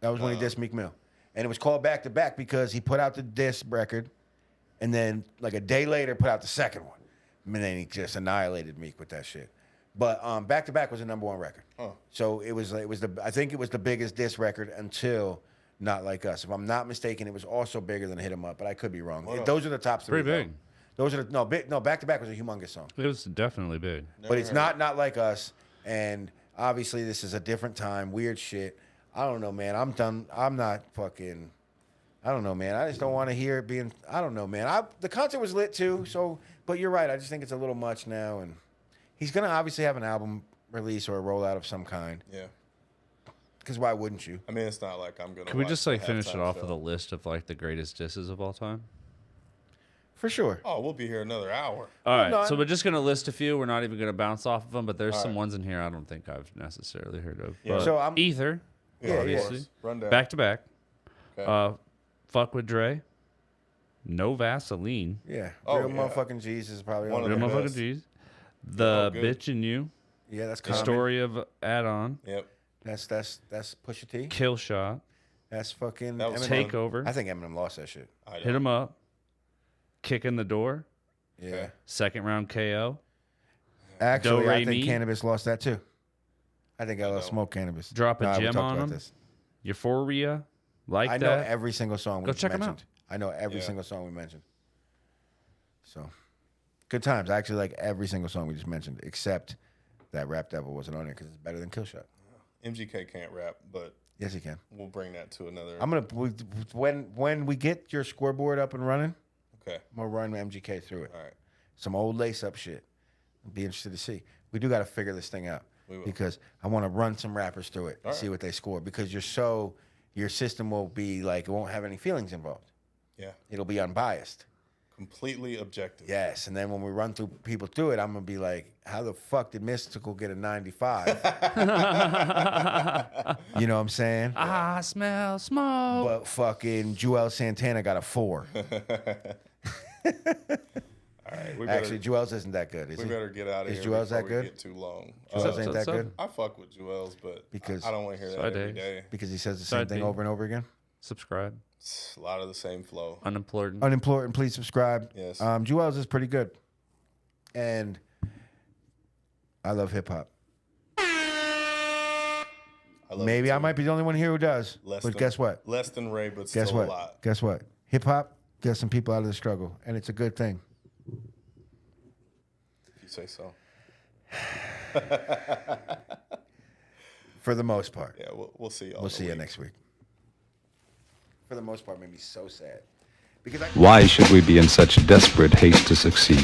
That was when he dissed Meek Mill. And it was called back to back because he put out the diss record and then like a day later put out the second one. And then he just annihilated Meek with that shit. But back to back was a number one record. So I think it was the biggest diss record until Not Like Us. If I'm not mistaken, it was also bigger than Hit 'Em Up, but I could be wrong. Those are the top three. Pretty big. Those are no back to back was a humongous song. It was definitely big. But it's not Like Us, and obviously this is a different time, weird shit. I don't know, man. I'm done. I'm not fucking. I don't know, man. I just don't want to hear it being. I don't know, man. The concert was lit too. So, but you're right. I just think it's a little much now, and he's gonna obviously have an album release or a rollout of some kind. Yeah. Because why wouldn't you? I mean, it's not like I'm going to. Can we just like finish it off with a list of like the greatest disses of all time? For sure. Oh, we'll be here another hour. All right, no, so we're just gonna list a few. We're not even gonna bounce off of them, but there's All some right. ones in here I don't think I've necessarily heard of. Yeah. But So I'm- Ether, Yeah, obviously. yeah. Run down. Back to back. Okay. Fuck with Dre. No Vaseline. Yeah. Oh, Real yeah. motherfucking Jesus is probably One on of there. the Real best. motherfucking G's. The good. Bitch and You. Yeah, that's The common. Story of Add-On. Yep. That's Pusha T. Kill Shot. That's fucking That was Eminem. Takeover. I think Eminem lost that shit. I Hit 'Em Up. Kick in the Door. Yeah. Okay. Second round KO. Actually, Do, I Re, think Mi. Cannabis lost that too. I think I lost don't. Smoke Cannabis. Drop a Nah, we gem talked on about him. this. Euphoria. Like I know that. every single song we Go check 'em mentioned. out. I know every Yeah. single song we mentioned. So, good times. I actually like every single song we just mentioned, except that Rap Devil wasn't on there because it's better than Killshot. MGK can't rap, but Yes, he can. we'll bring that to another. I'm gonna when we get your scoreboard up and running, Okay. I'm gonna run MGK through it. All right. Some old lace up shit. I'd be interested to see. We do got to figure this thing out We will. because I want to run some rappers through it and All see right. what they score because your system will be like it won't have any feelings involved. Yeah. It'll be unbiased. Completely objective. Yes, and then when we run through people through it, I'm gonna be like, how the fuck did Mystical get a 95? You know what I'm saying? I smell smoke. But fucking Joel Santana got a 4. All right. We better, Actually, Joel's isn't that good, is we he? better get out of Is here. Joel's before that we good? Get too long. Joel's ain't that so- good I fuck with Joel's, but Because- I don't want to hear that Side every days. day. because he says the same Side thing B. over and over again. Subscribe. It's a lot of the same flow. Unemployed. Unemployed, please subscribe. Yes. Joel's is pretty good, and I love hip hop. I love Maybe it I too. might be the only one here who does. Less but than- guess what? Less than Ray, but Guess still what? a lot. Guess what? Hip hop gets some people out of the struggle, and it's a good thing. If you say so. For the most part. Yeah, we'll see y'all. We'll in a see you week. next week. For the most part, made me so sad. Because Why should we be in such desperate haste to succeed?